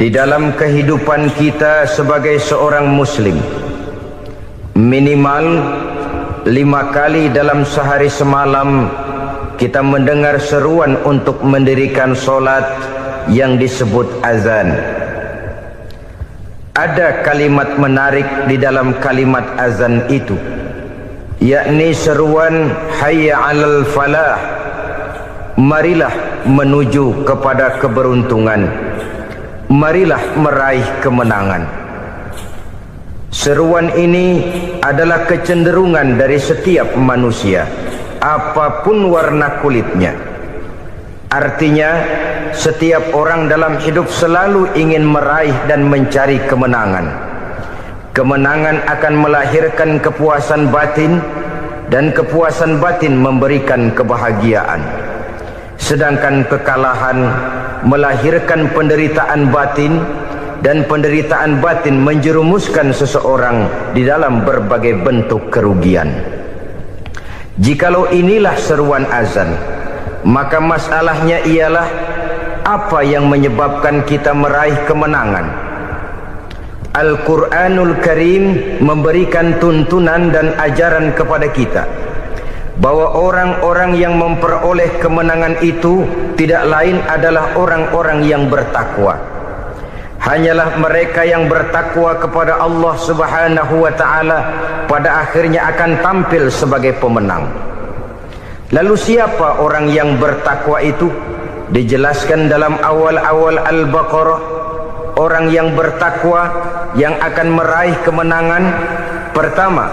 Di dalam kehidupan kita sebagai seorang muslim, minimal 5 kali dalam sehari semalam kita mendengar seruan untuk mendirikan solat yang disebut azan. Ada kalimat menarik di dalam kalimat azan itu, yakni seruan hayya 'alal falah, marilah menuju kepada keberuntungan, marilah meraih kemenangan. Seruan ini adalah kecenderungan dari setiap manusia, apapun warna kulitnya. Artinya, setiap orang dalam hidup selalu ingin meraih dan mencari kemenangan. Kemenangan akan melahirkan kepuasan batin, dan kepuasan batin memberikan kebahagiaan. Sedangkan kekalahan melahirkan penderitaan batin, dan penderitaan batin menjerumuskan seseorang di dalam berbagai bentuk kerugian. Jikalau inilah seruan azan, maka masalahnya ialah apa yang menyebabkan kita meraih kemenangan. Al-Quranul Karim memberikan tuntunan dan ajaran kepada kita bahwa orang-orang yang memperoleh kemenangan itu tidak lain adalah orang-orang yang bertakwa. Hanyalah mereka yang bertakwa kepada Allah Subhanahu wa ta'ala pada akhirnya akan tampil sebagai pemenang. Lalu siapa orang yang bertakwa itu? Dijelaskan dalam awal-awal Al-Baqarah, orang yang bertakwa yang akan meraih kemenangan. Pertama,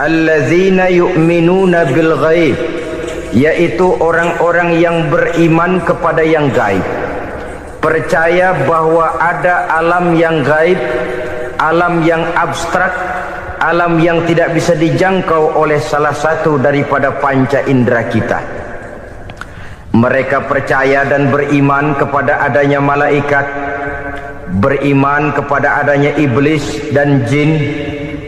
allazina yu'minuna bil ghaib, yaitu orang-orang yang beriman kepada yang gaib, percaya bahwa ada alam yang gaib, alam yang abstrak, alam yang tidak bisa dijangkau oleh salah satu daripada panca indera kita. Mereka percaya dan beriman kepada adanya malaikat, beriman kepada adanya iblis dan jin,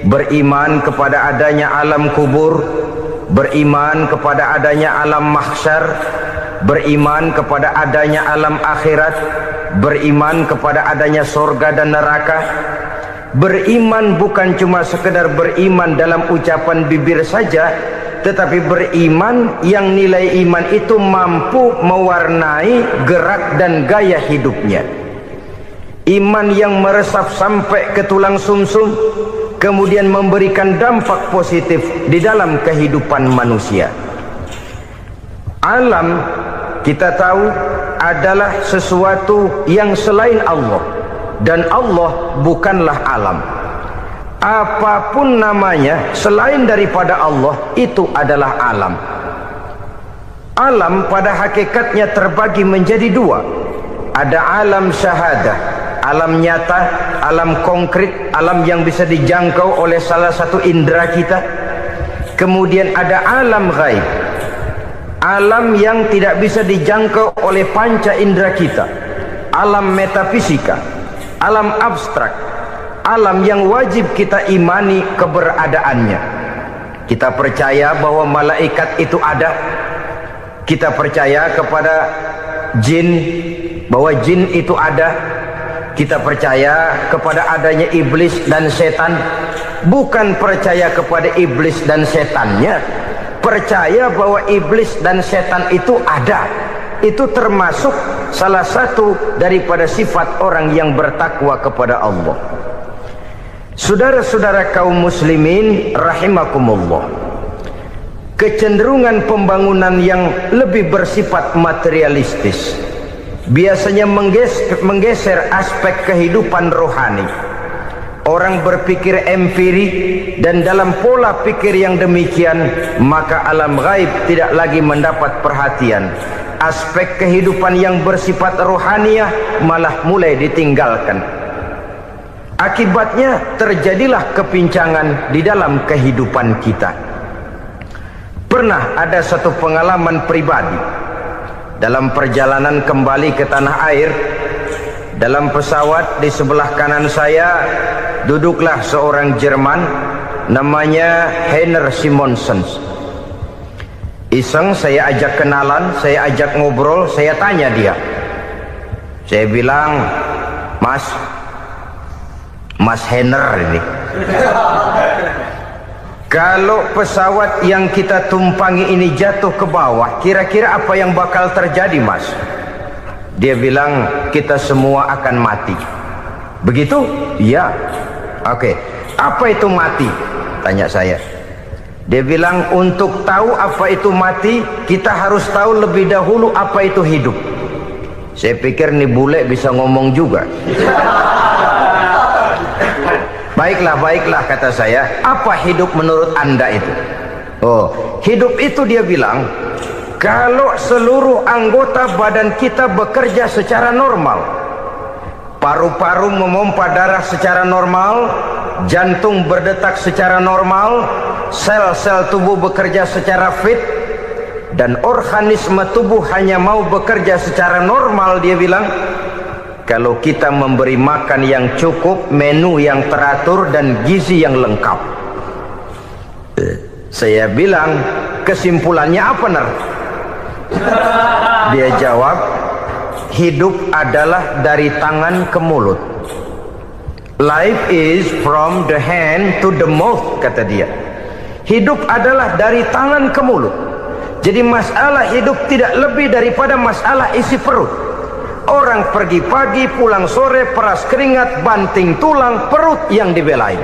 beriman kepada adanya alam kubur, beriman kepada adanya alam mahsyar, beriman kepada adanya alam akhirat, beriman kepada adanya surga dan neraka. Beriman bukan cuma sekedar beriman dalam ucapan bibir saja, tetapi beriman yang nilai iman itu mampu mewarnai gerak dan gaya hidupnya. Iman yang meresap sampai ke tulang sumsum, kemudian memberikan dampak positif di dalam kehidupan manusia. Alam, kita tahu, adalah sesuatu yang selain Allah, dan Allah bukanlah alam. Apapun namanya selain daripada Allah, itu adalah alam. Alam pada hakikatnya terbagi menjadi dua. Ada alam syahadah, alam nyata, alam konkret, alam yang bisa dijangkau oleh salah satu indera kita. Kemudian ada alam ghaib, alam yang tidak bisa dijangkau oleh panca indera kita, alam metafisika, alam abstrak, alam yang wajib kita imani keberadaannya. Kita percaya bahwa malaikat itu ada, kita percaya kepada jin, bahwa jin itu ada, kita percaya kepada adanya iblis dan setan. Bukan percaya kepada iblis dan setannya, percaya bahwa iblis dan setan itu ada. Itu termasuk salah satu daripada sifat orang yang bertakwa kepada Allah. Saudara-saudara kaum muslimin rahimakumullah, kecenderungan pembangunan yang lebih bersifat materialistis biasanya menggeser aspek kehidupan rohani. Orang berpikir empiri, dan dalam pola pikir yang demikian, maka alam gaib tidak lagi mendapat perhatian. Aspek kehidupan yang bersifat rohaniah malah mulai ditinggalkan. Akibatnya terjadilah kepincangan di dalam kehidupan kita. Pernah ada satu pengalaman pribadi dalam perjalanan kembali ke tanah air. Dalam pesawat di sebelah kanan saya duduklah seorang Jerman, namanya Heiner Simonsen. Iseng saya ajak kenalan, saya ajak ngobrol, saya tanya dia. Saya bilang, Mas Henner ini. Kalau pesawat yang kita tumpangi ini jatuh ke bawah, kira-kira apa yang bakal terjadi, Mas? Dia bilang, kita semua akan mati. Begitu? Iya. Oke. Apa itu mati? Tanya saya. Dia bilang, untuk tahu apa itu mati, kita harus tahu lebih dahulu apa itu hidup. Saya pikir nih bule bisa ngomong juga. Baiklah kata saya. Apa hidup menurut Anda itu? Oh, hidup itu dia bilang, kalau seluruh anggota badan kita bekerja secara normal, paru-paru memompa darah secara normal, jantung berdetak secara normal, sel-sel tubuh bekerja secara fit, dan organisme tubuh hanya mau bekerja secara normal, dia bilang, kalau kita memberi makan yang cukup, menu yang teratur, dan gizi yang lengkap. Saya bilang, kesimpulannya apa, Ner? Dia jawab, hidup adalah dari tangan ke mulut. Life is from the hand to the mouth, kata dia. Hidup adalah dari tangan ke mulut. Jadi masalah hidup tidak lebih daripada masalah isi perut. Orang pergi pagi, pulang sore, peras keringat, banting tulang, perut yang dibelain.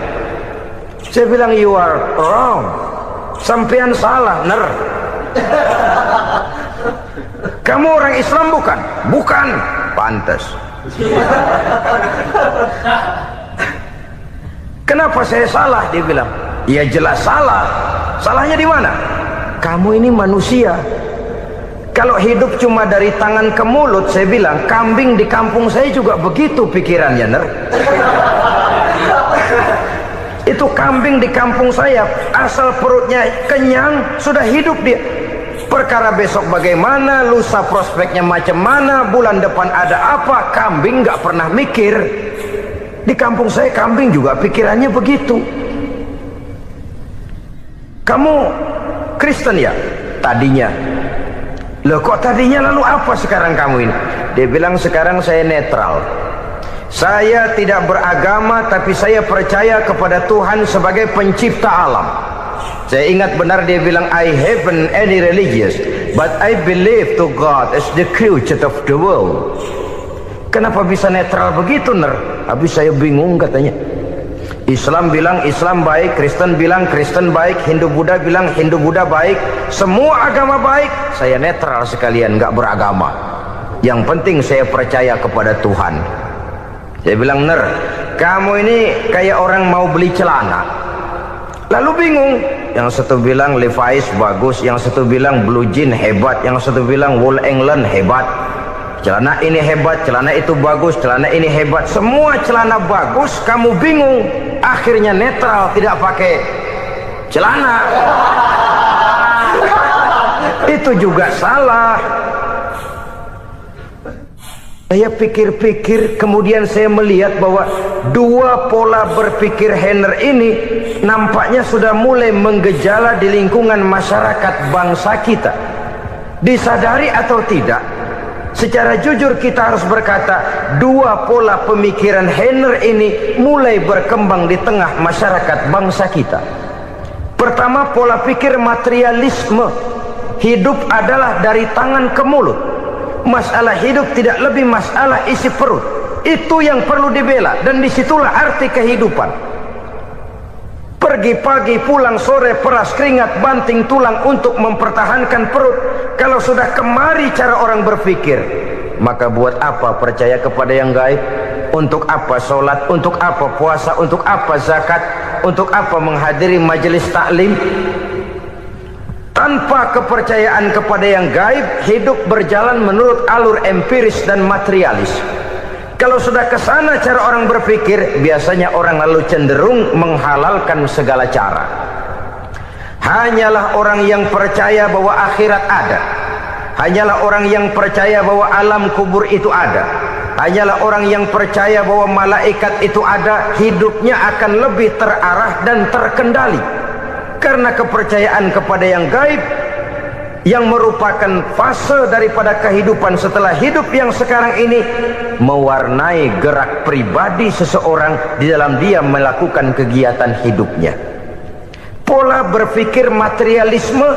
Saya bilang, you are wrong. Sampean salah, Ner. Kamu orang Islam bukan? Bukan. Pantas. Kenapa saya salah? Dia bilang, ya jelas salah. Salahnya di mana? Kamu ini manusia. Kalau hidup cuma dari tangan ke mulut, saya bilang, kambing di kampung saya juga begitu pikirannya, Ner. Itu kambing di kampung saya, asal perutnya kenyang, sudah hidup dia. Perkara besok bagaimana, lusa prospeknya macam mana, bulan depan ada apa, kambing nggak pernah mikir. Di kampung saya kambing juga pikirannya begitu. Kamu Kristen ya? Tadinya. Loh kok tadinya, lalu apa sekarang kamu ini? Dia bilang, sekarang saya netral. Saya tidak beragama, tapi saya percaya kepada Tuhan sebagai pencipta alam. Saya ingat benar dia bilang, I haven't any religious, but I believe to God as the creator of the world. Kenapa bisa netral begitu, Ner? Habis saya bingung katanya. Islam bilang Islam baik, Kristen bilang Kristen baik, Hindu Buddha bilang Hindu Buddha baik, semua agama baik. Saya netral sekalian, nggak beragama. Yang penting saya percaya kepada Tuhan. Saya bilang, Ner, kamu ini kayak orang mau beli celana, lalu bingung. Yang satu bilang Levi's bagus, yang satu bilang Blue Jean hebat, yang satu bilang Wool England hebat. Celana ini hebat, celana itu bagus, celana ini hebat, semua celana bagus, kamu bingung. Akhirnya netral, tidak pakai celana. Itu juga salah. Saya pikir-pikir, kemudian saya melihat bahwa dua pola berpikir Henner ini nampaknya sudah mulai menggejala di lingkungan masyarakat bangsa kita. Disadari atau tidak, secara jujur kita harus berkata, dua pola pemikiran Henner ini mulai berkembang di tengah masyarakat bangsa kita. Pertama, pola pikir materialisme. Hidup adalah dari tangan ke mulut. Masalah hidup tidak lebih masalah isi perut. Itu yang perlu dibela, dan disitulah arti kehidupan. Pergi pagi, pulang sore, peras keringat, banting tulang untuk mempertahankan perut. Kalau sudah kemari cara orang berpikir, maka buat apa percaya kepada yang gaib? Untuk apa sholat? Untuk apa puasa? Untuk apa zakat? Untuk apa menghadiri majelis taklim? Tanpa kepercayaan kepada yang gaib, hidup berjalan menurut alur empiris dan materialis. Kalau sudah ke sana cara orang berpikir, biasanya orang lalu cenderung menghalalkan segala cara. Hanyalah orang yang percaya bahwa akhirat ada, hanyalah orang yang percaya bahwa alam kubur itu ada, hanyalah orang yang percaya bahwa malaikat itu ada, hidupnya akan lebih terarah dan terkendali. Karena kepercayaan kepada yang gaib yang merupakan fase daripada kehidupan setelah hidup yang sekarang ini, mewarnai gerak pribadi seseorang di dalam dia melakukan kegiatan hidupnya. Pola berpikir materialisme,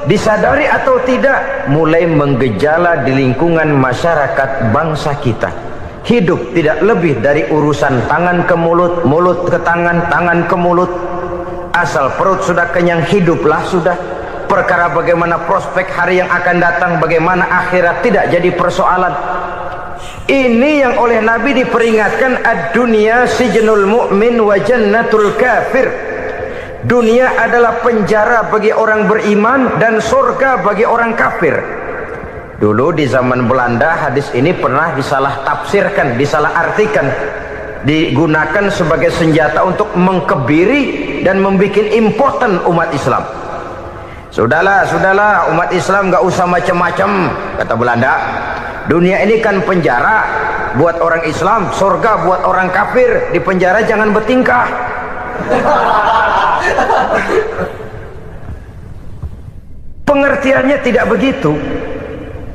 disadari atau tidak, mulai menggejala di lingkungan masyarakat bangsa kita. Hidup tidak lebih dari urusan tangan ke mulut, mulut ke tangan, tangan ke mulut. Asal perut sudah kenyang, hiduplah sudah. Perkara bagaimana prospek hari yang akan datang, bagaimana akhirat, tidak jadi persoalan. Ini yang oleh Nabi diperingatkan, ad-dunya sijnul mu'min wa jannatul kafir. Dunia adalah penjara bagi orang beriman dan surga bagi orang kafir. Dulu di zaman Belanda hadis ini pernah disalah tafsirkan, disalah artikan, digunakan sebagai senjata untuk mengkebiri dan membuat impoten umat Islam. Sudahlah umat Islam gak usah macam-macam, kata Belanda. Dunia ini kan penjara buat orang Islam, surga buat orang kafir. Di penjara jangan bertingkah. Pengertiannya tidak begitu.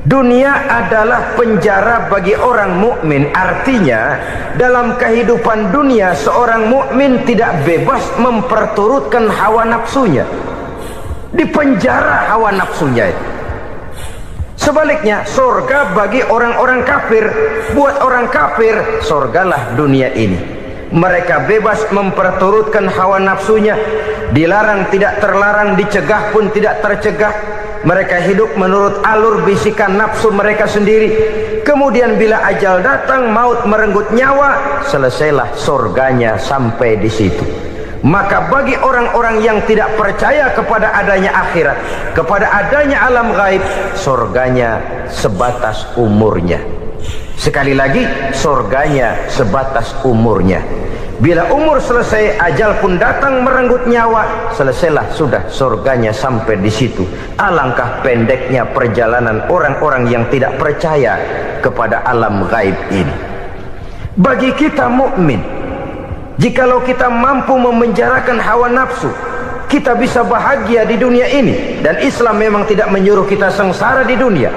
Dunia adalah penjara bagi orang mukmin. Artinya dalam kehidupan dunia seorang mukmin tidak bebas memperturutkan hawa nafsunya. Di penjara hawa nafsunya itu. Sebaliknya surga bagi orang-orang kafir. Buat orang kafir surgalah dunia ini. Mereka bebas memperturutkan hawa nafsunya, dilarang tidak terlarang, dicegah pun tidak tercegah. Mereka hidup menurut alur bisikan nafsu mereka sendiri. Kemudian bila ajal datang, maut merenggut nyawa, selesailah surganya sampai di situ. Maka bagi orang-orang yang tidak percaya kepada adanya akhirat, kepada adanya alam gaib, surganya sebatas umurnya. Sekali lagi, surganya sebatas umurnya. Bila umur selesai, ajal pun datang merenggut nyawa, selesailah sudah surganya sampai di situ. Alangkah pendeknya perjalanan orang-orang yang tidak percaya kepada alam gaib ini. Bagi kita mukmin, jikalau kita mampu memenjarakan hawa nafsu, kita bisa bahagia di dunia ini. Dan Islam memang tidak menyuruh kita sengsara di dunia.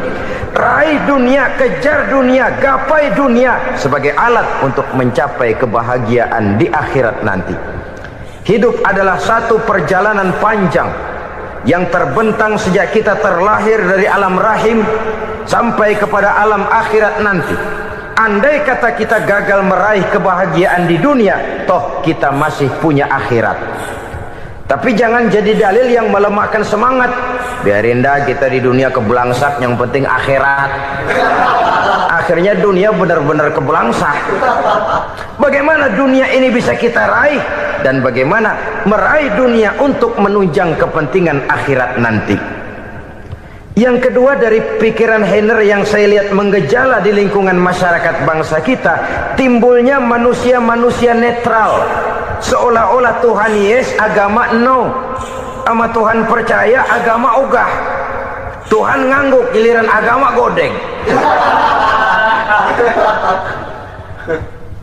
Raih dunia, kejar dunia, gapai dunia sebagai alat untuk mencapai kebahagiaan di akhirat nanti. Hidup adalah satu perjalanan panjang yang terbentang sejak kita terlahir dari alam rahim sampai kepada alam akhirat nanti. Andai kata kita gagal meraih kebahagiaan di dunia, toh kita masih punya akhirat. Tapi jangan jadi dalil yang melemahkan semangat. Biarin dah kita di dunia kebelangsak, yang penting akhirat. Akhirnya dunia benar-benar kebelangsak. Bagaimana dunia ini bisa kita raih, dan bagaimana meraih dunia untuk menunjang kepentingan akhirat nanti. Yang kedua, dari pikiran Heiner yang saya lihat menggejala di lingkungan masyarakat bangsa kita, timbulnya manusia-manusia netral. Seolah-olah Tuhan yes, agama no. Sama Tuhan percaya, agama ogah. Tuhan ngangguk, giliran agama godeng.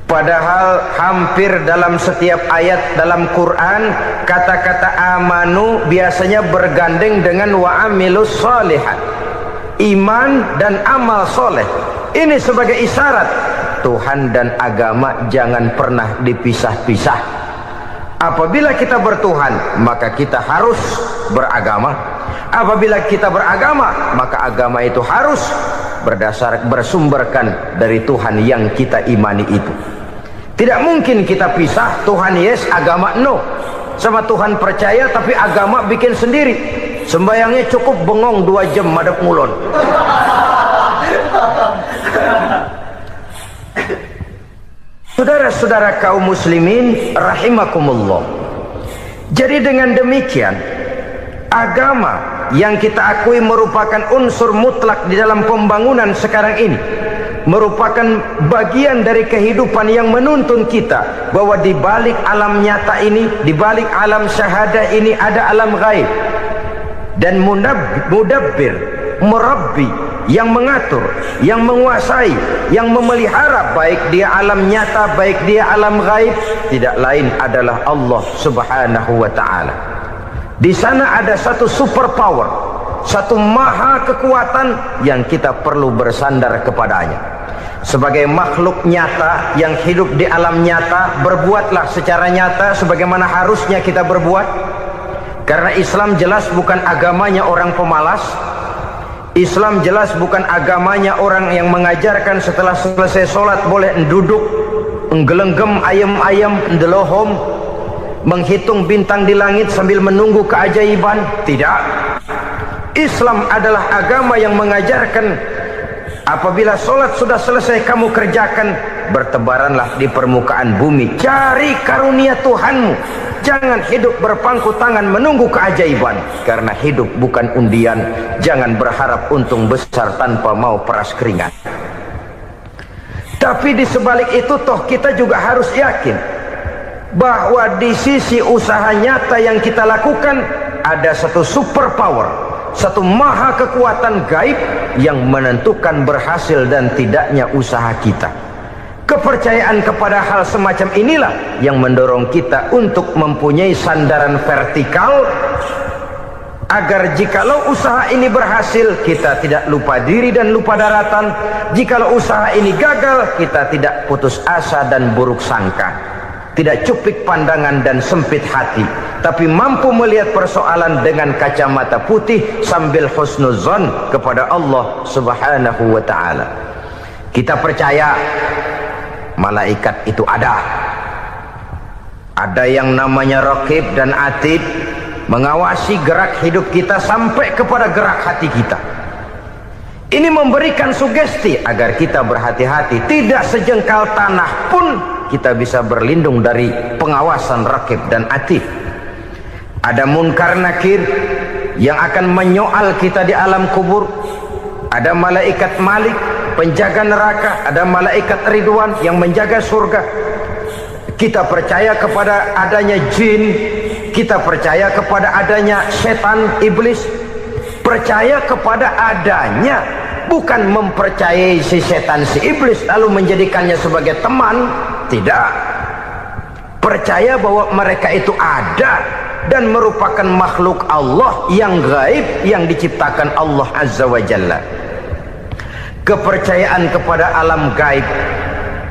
Padahal hampir dalam setiap ayat dalam Quran, kata-kata amanu biasanya bergandeng dengan wa amilus sholihat. Iman dan amal soleh. Ini sebagai isyarat Tuhan dan agama jangan pernah dipisah-pisah. Apabila kita bertuhan, maka kita harus beragama. Apabila kita beragama, maka agama itu harus bersumberkan dari Tuhan yang kita imani itu. Tidak mungkin kita pisah, Tuhan yes, agama no. Sama Tuhan percaya tapi agama bikin sendiri. Sembayangnya cukup bengong 2 jam madep ngulon. Saudara-saudara kaum muslimin rahimakumullah. Jadi dengan demikian, agama yang kita akui merupakan unsur mutlak di dalam pembangunan sekarang ini, merupakan bagian dari kehidupan yang menuntun kita bahwa di balik alam nyata ini, di balik alam syahadah ini ada alam gaib. Dan mudabbir, murabbi, yang mengatur, yang menguasai, yang memelihara baik dia alam nyata, baik dia alam gaib, tidak lain adalah Allah Subhanahu wa ta'ala. Di sana ada satu super power, satu maha kekuatan yang kita perlu bersandar kepadanya. Sebagai makhluk nyata yang hidup di alam nyata, berbuatlah secara nyata sebagaimana harusnya kita berbuat. Karena Islam jelas bukan agamanya orang pemalas. Islam jelas bukan agamanya orang yang mengajarkan setelah selesai sholat boleh duduk, nggelenggem ayam-ayam, ndelohom, menghitung bintang di langit sambil menunggu keajaiban. Tidak. Islam adalah agama yang mengajarkan apabila sholat sudah selesai kamu kerjakan, bertebaranlah di permukaan bumi, cari karunia Tuhanmu. Jangan hidup berpangku tangan menunggu keajaiban. Karena hidup bukan undian. Jangan berharap untung besar tanpa mau peras keringat. Tapi di sebalik itu toh kita juga harus yakin bahwa di sisi usaha nyata yang kita lakukan ada satu super power, satu maha kekuatan gaib yang menentukan berhasil dan tidaknya usaha kita. Kepercayaan kepada hal semacam inilah yang mendorong kita untuk mempunyai sandaran vertikal, agar jikalau usaha ini berhasil, kita tidak lupa diri dan lupa daratan. Jikalau usaha ini gagal, kita tidak putus asa dan buruk sangka, tidak cupik pandangan dan sempit hati, tapi mampu melihat persoalan dengan kacamata putih sambil husnuzon kepada Allah Subhanahu wa ta'ala. Kita percaya malaikat itu ada yang namanya Raqib dan Atid, mengawasi gerak hidup kita sampai kepada gerak hati kita. Ini memberikan sugesti agar kita berhati-hati, tidak sejengkal tanah pun kita bisa berlindung dari pengawasan Raqib dan Atid. Ada munkar nakir yang akan menyoal kita di alam kubur. Ada malaikat Malik, penjaga neraka. Ada malaikat Ridwan yang menjaga surga. Kita percaya kepada adanya jin, kita percaya kepada adanya setan, iblis. Percaya kepada adanya, bukan mempercayai si setan, si iblis lalu menjadikannya sebagai teman. Tidak. Percaya bahwa mereka itu ada dan merupakan makhluk Allah yang gaib yang diciptakan Allah Azza wa Jalla. Kepercayaan kepada alam gaib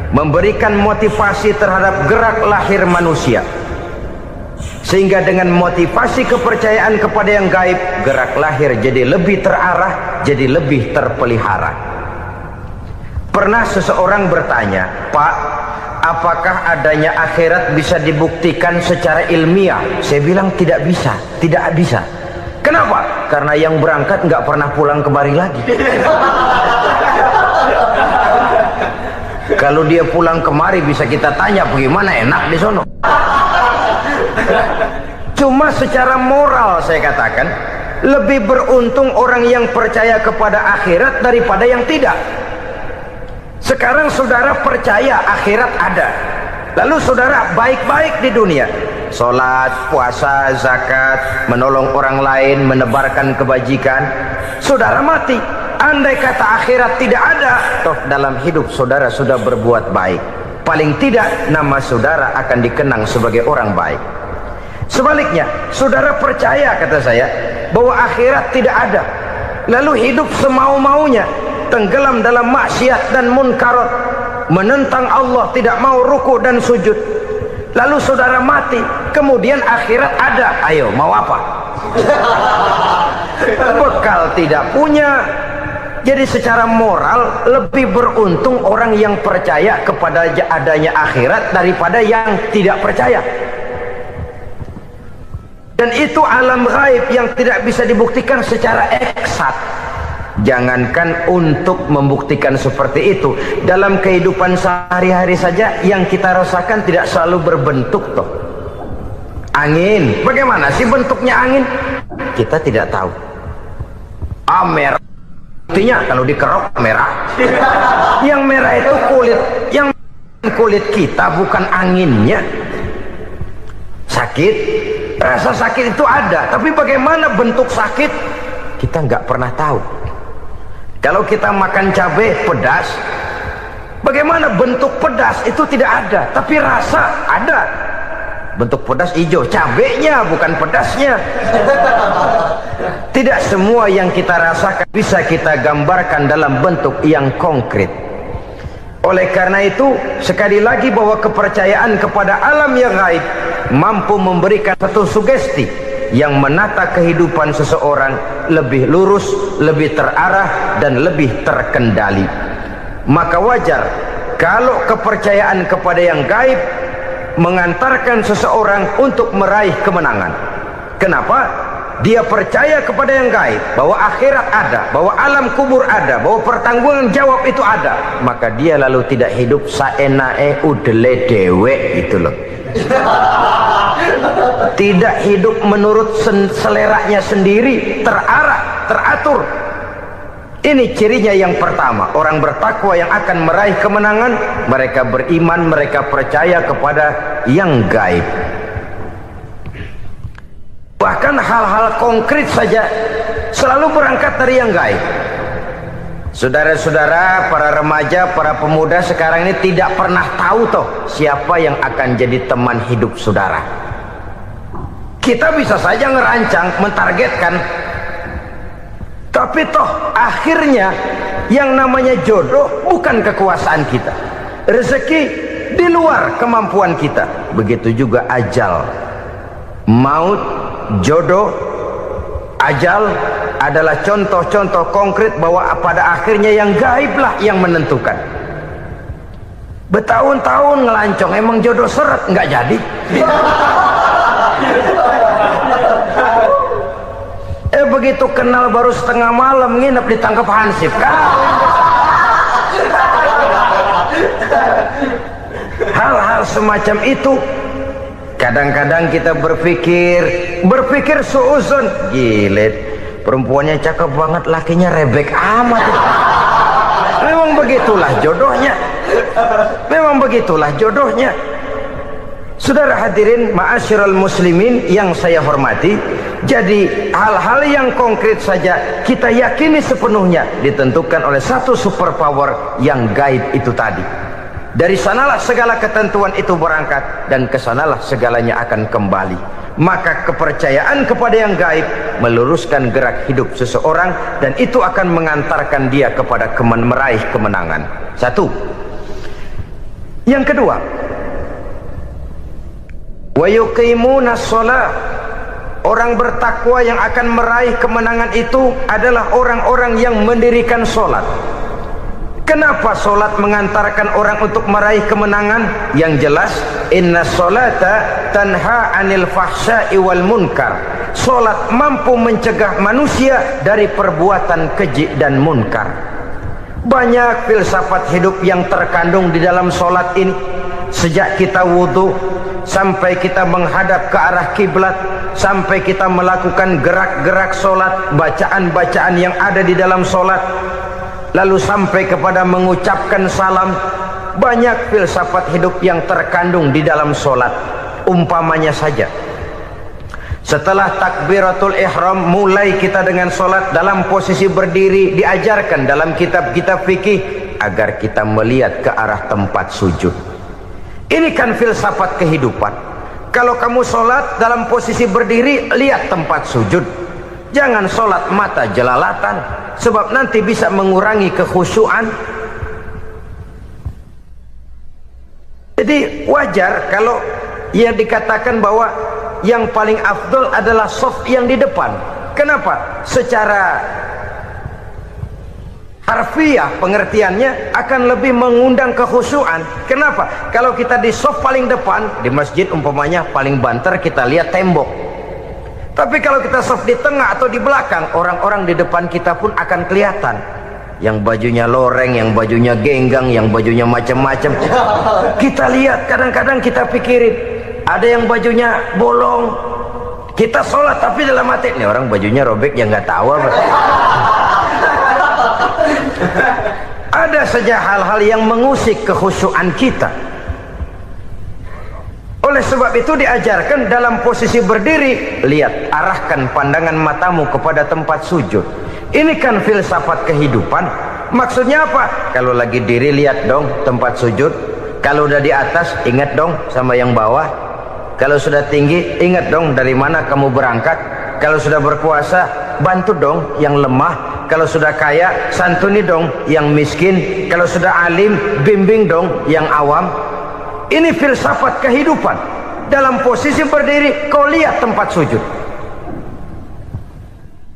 memberikan motivasi terhadap gerak lahir manusia, sehingga dengan motivasi kepercayaan kepada yang gaib, gerak lahir jadi lebih terarah, jadi lebih terpelihara. Pernah seseorang bertanya, "Pak, apakah adanya akhirat bisa dibuktikan secara ilmiah?" Saya bilang tidak bisa, tidak bisa. Kenapa? Karena yang berangkat nggak pernah pulang kembali lagi. Kalau dia pulang kemari bisa kita tanya bagaimana enak di sono. Cuma secara moral saya katakan, lebih beruntung orang yang percaya kepada akhirat daripada yang tidak. Sekarang saudara percaya akhirat ada, lalu saudara baik-baik di dunia, sholat, puasa, zakat, menolong orang lain, menebarkan kebajikan. Saudara mati, andai kata akhirat tidak ada, toh dalam hidup saudara sudah berbuat baik, paling tidak nama saudara akan dikenang sebagai orang baik. Sebaliknya, saudara percaya, kata saya, bahwa akhirat tidak ada, lalu hidup semau-maunya, tenggelam dalam maksiat dan munkarat, menentang Allah, tidak mau ruku dan sujud, lalu saudara mati, kemudian akhirat ada, ayo mau apa? Bekal tidak punya. Jadi secara moral lebih beruntung orang yang percaya kepada adanya akhirat daripada yang tidak percaya. Dan itu alam gaib yang tidak bisa dibuktikan secara eksat. Jangankan untuk membuktikan seperti itu, dalam kehidupan sehari-hari saja yang kita rasakan tidak selalu berbentuk toh. Angin, bagaimana sih bentuknya angin? Kita tidak tahu. Merah, buktinya kalau dikerok merah. Yang merah itu kulit, yang kulit kita bukan anginnya. Sakit, rasa sakit itu ada, tapi bagaimana bentuk sakit kita nggak pernah tahu. Kalau kita makan cabai pedas, bagaimana bentuk pedas itu tidak ada, tapi rasa ada. Bentuk pedas hijau, cabenya bukan pedasnya. Tidak semua yang kita rasakan bisa kita gambarkan dalam bentuk yang konkret. Oleh karena itu, sekali lagi bahwa kepercayaan kepada alam yang gaib mampu memberikan satu sugesti yang menata kehidupan seseorang lebih lurus, lebih terarah, dan lebih terkendali. Maka wajar kalau kepercayaan kepada yang gaib mengantarkan seseorang untuk meraih kemenangan. Kenapa? Dia percaya kepada yang gaib, bahwa akhirat ada, bahwa alam kubur ada, bahwa pertanggungan jawab itu ada. Maka dia lalu tidak hidup saenae udele dewe, itu loh. Tidak hidup menurut seleranya sendiri, terarah, teratur. Ini cirinya yang pertama. Orang bertakwa yang akan meraih kemenangan, mereka beriman, mereka percaya kepada yang gaib. Bahkan hal-hal konkret saja selalu berangkat dari yang gaib. Saudara-saudara, para remaja, para pemuda sekarang ini tidak pernah tahu toh siapa yang akan jadi teman hidup saudara. Kita bisa saja ngerancang, mentargetkan, tapi toh akhirnya yang namanya jodoh bukan kekuasaan kita. Rezeki di luar kemampuan kita. Begitu juga ajal. Maut, jodoh, ajal adalah contoh-contoh konkret bahwa pada akhirnya yang gaiblah yang menentukan. Bertahun-tahun ngelancong, emang jodoh seret, nggak jadi. Begitu kenal baru setengah malam nginep ditangkap hansip kan. Hal-hal semacam itu kadang-kadang kita berpikir suuzon, gile, perempuannya cakep banget, lakinya rebek amat. Memang begitulah jodohnya. Memang begitulah jodohnya. Saudara hadirin ma'asyiral muslimin yang saya hormati, jadi hal-hal yang konkret saja kita yakini sepenuhnya ditentukan oleh satu superpower yang gaib itu tadi. Dari sanalah segala ketentuan itu berangkat dan kesanalah segalanya akan kembali. Maka kepercayaan kepada yang gaib meluruskan gerak hidup seseorang dan itu akan mengantarkan dia kepada meraih kemenangan. Satu. Yang kedua, wa yuqimuna shalah. Orang bertakwa yang akan meraih kemenangan itu adalah orang-orang yang mendirikan sholat. Kenapa sholat mengantarkan orang untuk meraih kemenangan? Yang jelas, inna sholata tanha anil fahsya'i wal munkar. Sholat mampu mencegah manusia dari perbuatan keji dan munkar. Banyak filsafat hidup yang terkandung di dalam sholat ini. Sejak kita wudhu sampai kita menghadap ke arah kiblat, sampai kita melakukan gerak-gerak sholat, bacaan-bacaan yang ada di dalam sholat, lalu sampai kepada mengucapkan salam. Banyak filsafat hidup yang terkandung di dalam sholat. Umpamanya saja, setelah takbiratul ihram mulai kita dengan sholat dalam posisi berdiri, diajarkan dalam kitab-kitab fikih agar kita melihat ke arah tempat sujud. Ini kan filsafat kehidupan. Kalau kamu sholat dalam posisi berdiri, lihat tempat sujud. Jangan sholat mata jelalatan, sebab nanti bisa mengurangi kekhusyuan. Jadi wajar kalau yang dikatakan bahwa yang paling afdol adalah shaf yang di depan. Kenapa? Secara harfiah pengertiannya akan lebih mengundang kekhusyuan. Kenapa? Kalau kita di shaf paling depan di masjid umpamanya paling banter kita lihat tembok. Tapi kalau kita shaf di tengah atau di belakang, orang-orang di depan kita pun akan kelihatan. Yang bajunya loreng, yang bajunya genggang, yang bajunya macam-macam. Kita lihat, kadang-kadang kita pikirin, ada yang bajunya bolong. Kita sholat tapi dalam hati, nih orang bajunya robek yang nggak tahu apa. Ada saja hal-hal yang mengusik kekhusyuan kita. Oleh sebab itu diajarkan dalam posisi berdiri, lihat, arahkan pandangan matamu kepada tempat sujud. Ini kan filsafat kehidupan. Maksudnya apa? Kalau lagi diri lihat dong tempat sujud. Kalau udah di atas ingat dong sama yang bawah. Kalau sudah tinggi, ingat dong dari mana kamu berangkat. Kalau sudah berkuasa, bantu dong yang lemah. Kalau sudah kaya, santuni dong yang miskin. Kalau sudah alim, bimbing dong yang awam. Ini filsafat kehidupan. Dalam posisi berdiri, kau lihat tempat sujud.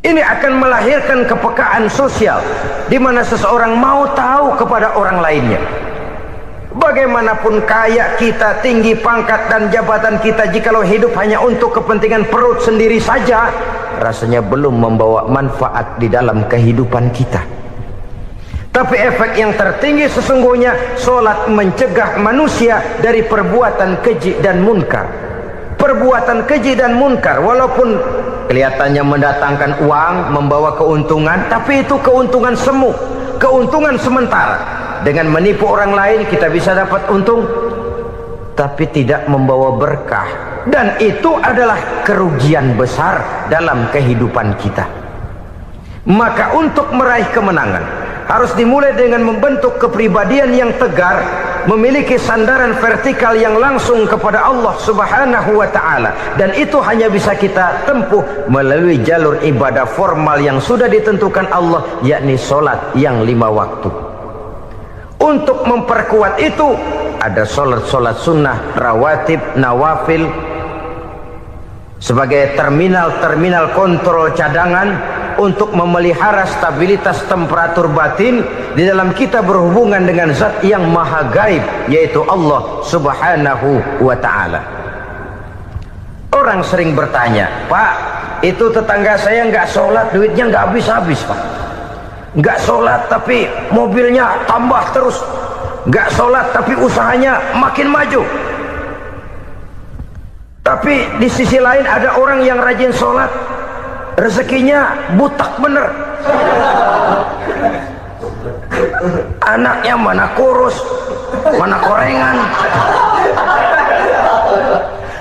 Ini akan melahirkan kepekaan sosial, di mana seseorang mau tahu kepada orang lainnya. Bagaimanapun kaya kita, tinggi pangkat dan jabatan kita, jikalau hidup hanya untuk kepentingan perut sendiri saja, rasanya belum membawa manfaat di dalam kehidupan kita. Tapi efek yang tertinggi sesungguhnya, solat mencegah manusia dari perbuatan keji dan munkar. Perbuatan keji dan munkar, walaupun kelihatannya mendatangkan uang, membawa keuntungan, tapi itu keuntungan semu, keuntungan sementara. Dengan menipu orang lain kita bisa dapat untung, tapi tidak membawa berkah, dan itu adalah kerugian besar dalam kehidupan kita. Maka untuk meraih kemenangan harus dimulai dengan membentuk kepribadian yang tegar, memiliki sandaran vertikal yang langsung kepada Allah Subhanahu wa ta'ala, dan itu hanya bisa kita tempuh melalui jalur ibadah formal yang sudah ditentukan Allah, yakni solat yang 5 waktu. Untuk memperkuat itu ada solat-solat sunnah, rawatib, nawafil sebagai terminal kontrol cadangan untuk memelihara stabilitas temperatur batin di dalam kita berhubungan dengan zat yang maha gaib, yaitu Allah Subhanahu wa ta'ala. Orang sering bertanya, Pak, itu tetangga saya nggak sholat, duitnya nggak habis-habis, Pak. Nggak sholat tapi mobilnya tambah terus, nggak sholat tapi usahanya makin maju. Tapi di sisi lain ada orang yang rajin sholat, rezekinya butak bener, anaknya mana kurus, mana korengan.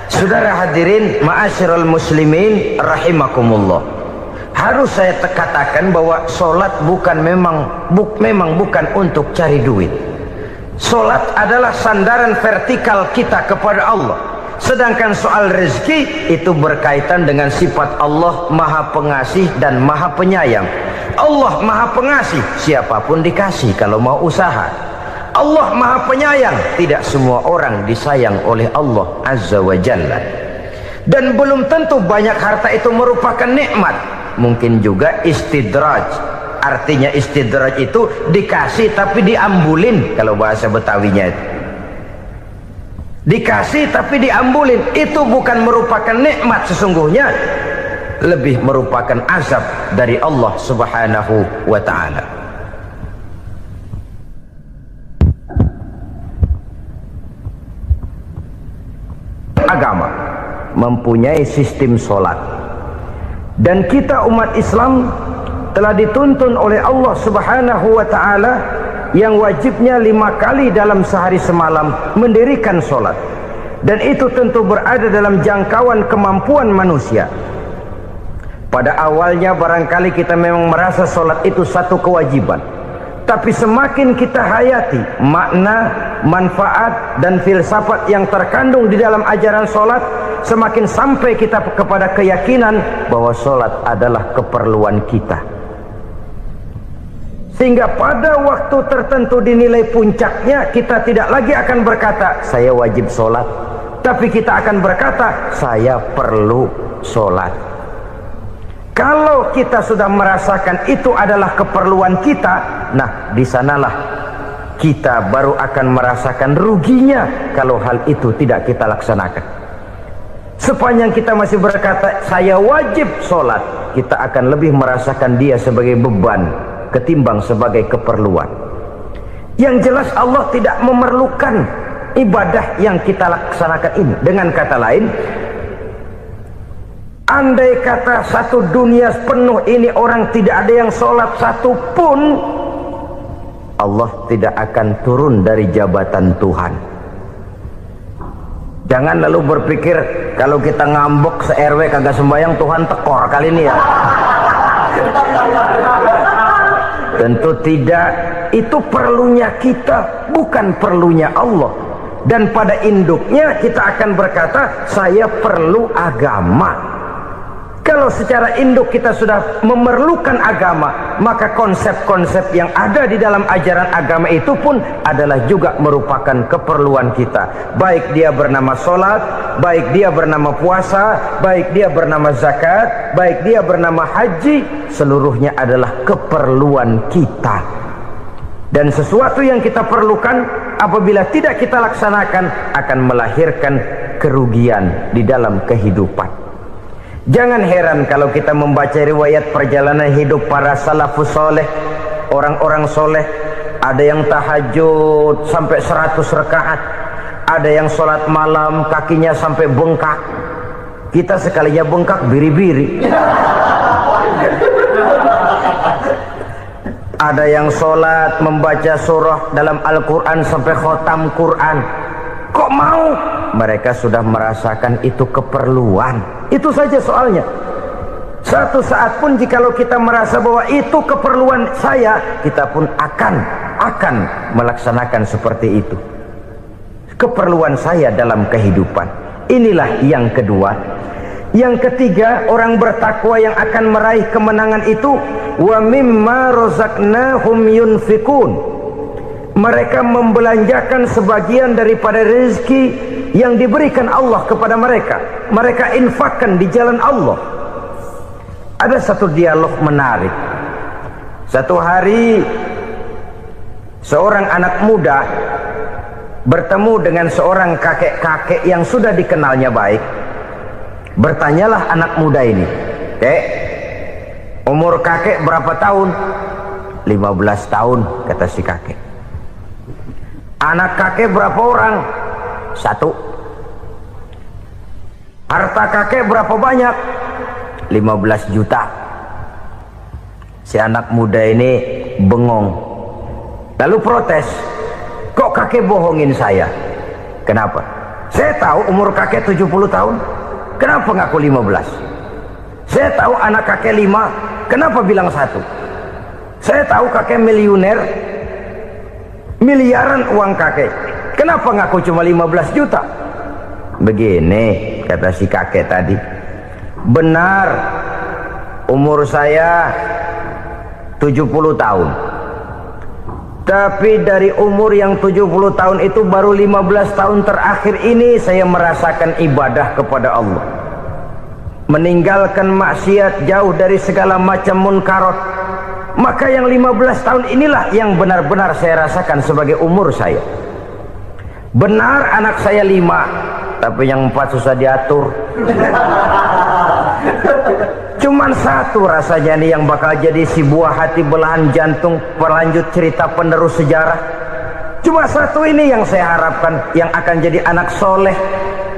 Saudara hadirin ma'asyiral muslimin rahimakumullah, harus saya katakan bahwa solat memang bukan untuk cari duit. Solat adalah sandaran vertikal kita kepada Allah. Sedangkan soal rezeki itu berkaitan dengan sifat Allah maha pengasih dan maha penyayang. Allah maha pengasih, siapapun dikasih kalau mau usaha. Allah maha penyayang, tidak semua orang disayang oleh Allah Azza wa Jalla. Dan belum tentu banyak harta itu merupakan nikmat. Mungkin juga istidraj. Artinya istidraj itu dikasih tapi diambulin, kalau bahasa Betawinya itu. Dikasih tapi diambulin, itu bukan merupakan nikmat sesungguhnya, lebih merupakan azab dari Allah Subhanahu wa ta'ala. Agama mempunyai sistem solat, dan kita umat Islam telah dituntun oleh Allah Subhanahu wa ta'ala yang wajibnya 5 kali dalam sehari semalam mendirikan solat, dan itu tentu berada dalam jangkauan kemampuan manusia. Pada awalnya barangkali kita memang merasa solat itu satu kewajiban, tapi semakin kita hayati makna, manfaat dan filsafat yang terkandung di dalam ajaran solat, semakin sampai kita kepada keyakinan bahwa solat adalah keperluan kita. Sehingga pada waktu tertentu dinilai puncaknya, kita tidak lagi akan berkata saya wajib sholat, tapi kita akan berkata saya perlu sholat. Kalau kita sudah merasakan itu adalah keperluan kita, nah di sanalah kita baru akan merasakan ruginya kalau hal itu tidak kita laksanakan. Sepanjang kita masih berkata saya wajib sholat, kita akan lebih merasakan dia sebagai beban ketimbang sebagai keperluan. Yang jelas Allah tidak memerlukan ibadah yang kita laksanakan ini. Dengan kata lain, andai kata satu dunia penuh ini orang tidak ada yang sholat satu pun, Allah tidak akan turun dari jabatan Tuhan. Jangan lalu berpikir kalau kita ngambek se-RW kagak sembahyang Tuhan tekor kali ini ya. Tentu tidak, itu perlunya kita, bukan perlunya Allah. Dan pada induknya kita akan berkata, saya perlu agama. Kalau secara induk kita sudah memerlukan agama, maka konsep-konsep yang ada di dalam ajaran agama itu pun adalah juga merupakan keperluan kita. Baik dia bernama sholat, baik dia bernama puasa, baik dia bernama zakat, baik dia bernama haji, seluruhnya adalah keperluan kita. Dan sesuatu yang kita perlukan apabila tidak kita laksanakan akan melahirkan kerugian di dalam kehidupan. Jangan heran kalau kita membaca riwayat perjalanan hidup para salafus soleh, orang-orang soleh. Ada yang tahajud sampai 100 rakaat, ada yang sholat malam kakinya sampai bengkak. Kita sekalinya bengkak biri-biri. Ada yang sholat membaca surah dalam Al-Quran sampai khotam Quran. Kok mau? Mereka sudah merasakan itu keperluan. Itu saja soalnya. Satu saat pun jikalau kita merasa bahwa itu keperluan saya, kita pun akan melaksanakan seperti itu. Keperluan saya dalam kehidupan. Inilah yang kedua. Yang ketiga, orang bertakwa yang akan meraih kemenangan itu, wa mimma razaqnahum yunfikun. Mereka membelanjakan sebagian daripada rezeki yang diberikan Allah kepada mereka. Mereka infakkan di jalan Allah. Ada satu dialog menarik. Satu hari seorang anak muda bertemu dengan seorang kakek-kakek yang sudah dikenalnya baik. Bertanyalah anak muda ini, "Kek, umur kakek berapa tahun?" 15 tahun, kata si kakek. "Anak kakek berapa orang?" 1. "Harta kakek berapa banyak?" 15 juta. Si anak muda ini bengong, lalu protes, "Kok kakek bohongin saya?" "Kenapa?" "Saya tahu umur kakek 70 tahun. Kenapa ngaku 15? Saya tahu anak kakek 5. Kenapa bilang 1? Saya tahu kakek miliuner, miliaran uang kakek. Kenapa ngaku cuma 15 juta? Begini, kata si kakek tadi. Benar, umur saya 70 tahun. Tapi dari umur yang 70 tahun itu baru 15 tahun terakhir ini saya merasakan ibadah kepada Allah. Meninggalkan maksiat, jauh dari segala macam munkarat. Maka yang 15 tahun inilah yang benar-benar saya rasakan sebagai umur saya. Benar anak saya 5, tapi yang 4 susah diatur. Cuman 1 rasanya nih yang bakal jadi si buah hati belahan jantung berlanjut cerita penerus sejarah. Cuma 1 ini yang saya harapkan, yang akan jadi anak soleh,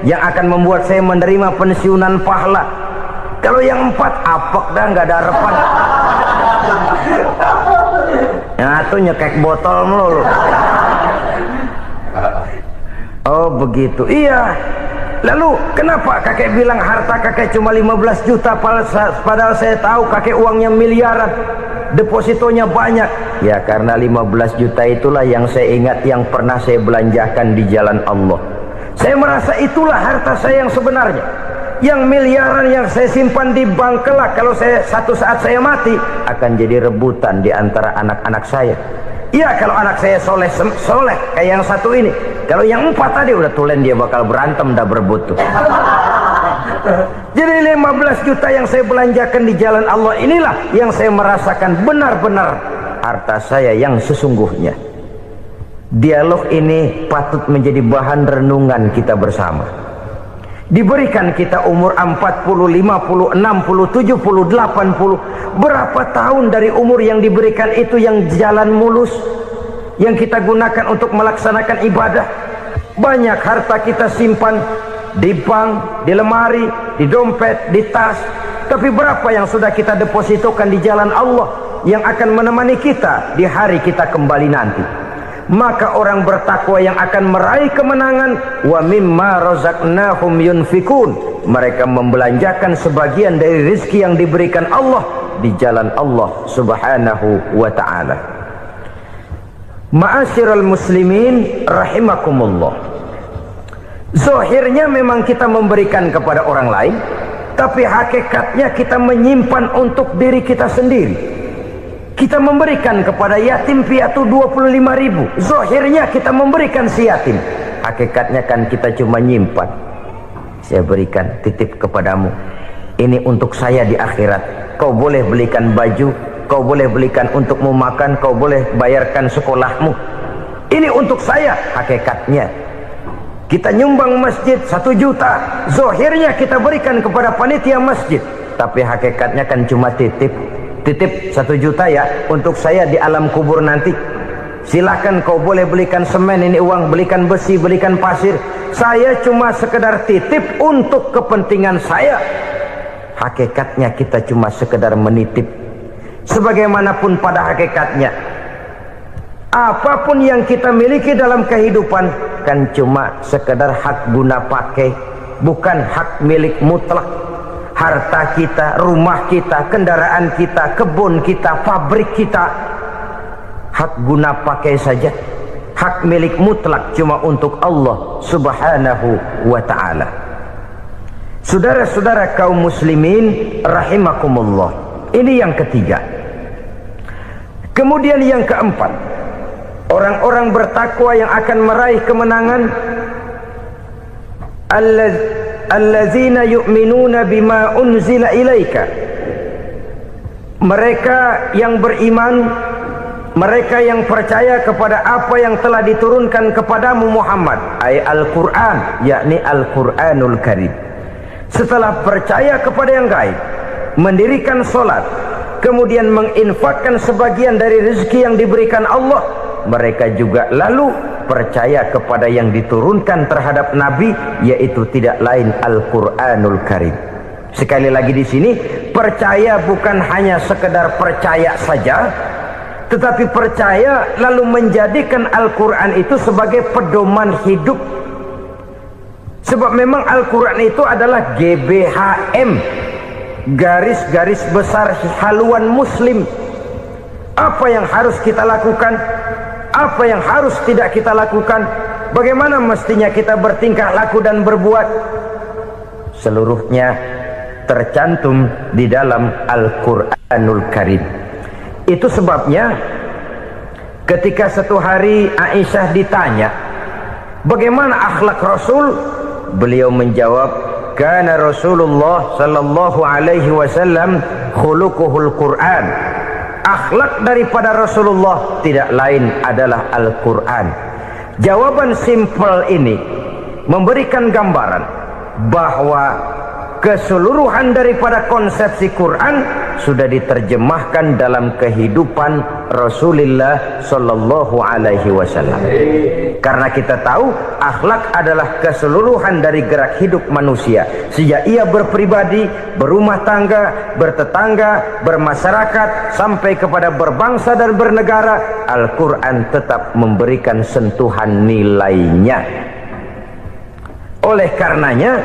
yang akan membuat saya menerima pensiunan pahala. Kalau yang 4 apek dah, nggak ada harapan. Yang 1 nyekek botol melulu. Oh begitu, iya. Lalu kenapa kakek bilang harta kakek cuma 15 juta padahal saya tahu kakek uangnya miliaran, depositonya banyak? Ya karena 15 juta itulah yang saya ingat yang pernah saya belanjakan di jalan Allah. Saya merasa itulah harta saya yang sebenarnya. Yang miliaran yang saya simpan di bank kelak kalau satu saat saya mati akan jadi rebutan di antara anak-anak saya. Iya kalau anak saya soleh kayak yang 1 ini. Kalau yang 4 tadi udah tulen dia bakal berantem dah berebut tuh. Jadi 15 juta yang saya belanjakan di jalan Allah inilah yang saya merasakan benar-benar harta saya yang sesungguhnya. Dialog ini patut menjadi bahan renungan kita bersama. Diberikan kita umur 40, 50, 60, 70, 80. Berapa tahun dari umur yang diberikan itu yang jalan mulus, yang kita gunakan untuk melaksanakan ibadah? Banyak harta kita simpan di bank, di lemari, di dompet, di tas. Tapi berapa yang sudah kita depositokan di jalan Allah yang akan menemani kita di hari kita kembali nanti? Maka orang bertakwa yang akan meraih kemenangan, wa mimma razaqnahum yunfikun, mereka membelanjakan sebagian dari rezeki yang diberikan Allah di jalan Allah subhanahu wa ta'ala. Ma'asyiral muslimin rahimakumullah. Zahirnya memang kita memberikan kepada orang lain, tapi hakikatnya kita menyimpan untuk diri kita sendiri. Kita memberikan kepada yatim piatu 25.000. Zahirnya kita memberikan si yatim, hakikatnya kan kita cuma nyimpan. Saya berikan, titip kepadamu, ini untuk saya di akhirat. Kau boleh belikan baju, kau boleh belikan untukmu makan, kau boleh bayarkan sekolahmu. Ini untuk saya. Hakikatnya kita nyumbang masjid 1 juta, zahirnya kita berikan kepada panitia masjid, tapi hakikatnya kan cuma titip 1 juta ya, untuk saya di alam kubur nanti. Silakan kau boleh belikan semen, ini uang, belikan besi, belikan pasir. Saya cuma sekedar titip untuk kepentingan saya. Hakikatnya kita cuma sekedar menitip. Sebagaimanapun pada hakikatnya, apapun yang kita miliki dalam kehidupan kan cuma sekedar hak guna pakai, bukan hak milik mutlak. Harta kita, rumah kita, kendaraan kita, kebun kita, pabrik kita, hak guna pakai saja. Hak milik mutlak cuma untuk Allah subhanahu wa ta'ala. Saudara-saudara kaum muslimin rahimakumullah, ini yang ketiga. Kemudian yang keempat, orang-orang bertakwa yang akan meraih kemenangan, allazina yu'minuna bima unzila ilaika, mereka yang beriman, mereka yang percaya kepada apa yang telah diturunkan kepadamu Muhammad, ay Al-Quran, yakni Al-Quranul Karim. Setelah percaya kepada yang gaib, mendirikan solat, kemudian menginfakkan sebagian dari rezeki yang diberikan Allah, mereka juga lalu percaya kepada yang diturunkan terhadap Nabi, yaitu tidak lain Al-Quranul Karim. Sekali lagi di sini, percaya bukan hanya sekedar percaya saja, tetapi percaya lalu menjadikan Al-Quran itu sebagai pedoman hidup. Sebab memang Al-Quran itu adalah GBHM, garis-garis besar haluan muslim. Apa yang harus kita lakukan, apa yang harus tidak kita lakukan, bagaimana mestinya kita bertingkah laku dan berbuat, seluruhnya tercantum di dalam Al-Quranul Karim. Itu sebabnya ketika satu hari Aisyah ditanya bagaimana akhlak Rasul, beliau menjawab, kana Rasulullah sallallahu alaihi wasallam khuluquhul Quran. Akhlak daripada Rasulullah tidak lain adalah Al-Quran. Jawaban simpel ini memberikan gambaran bahwa keseluruhan daripada konsepsi Quran sudah diterjemahkan dalam kehidupan Rasulullah sallallahu alaihi wasallam. Karena kita tahu akhlak adalah keseluruhan dari gerak hidup manusia, sejak ia berpribadi, berumah tangga, bertetangga, bermasyarakat, sampai kepada berbangsa dan bernegara. Al-Quran tetap memberikan sentuhan nilainya. Oleh karenanya,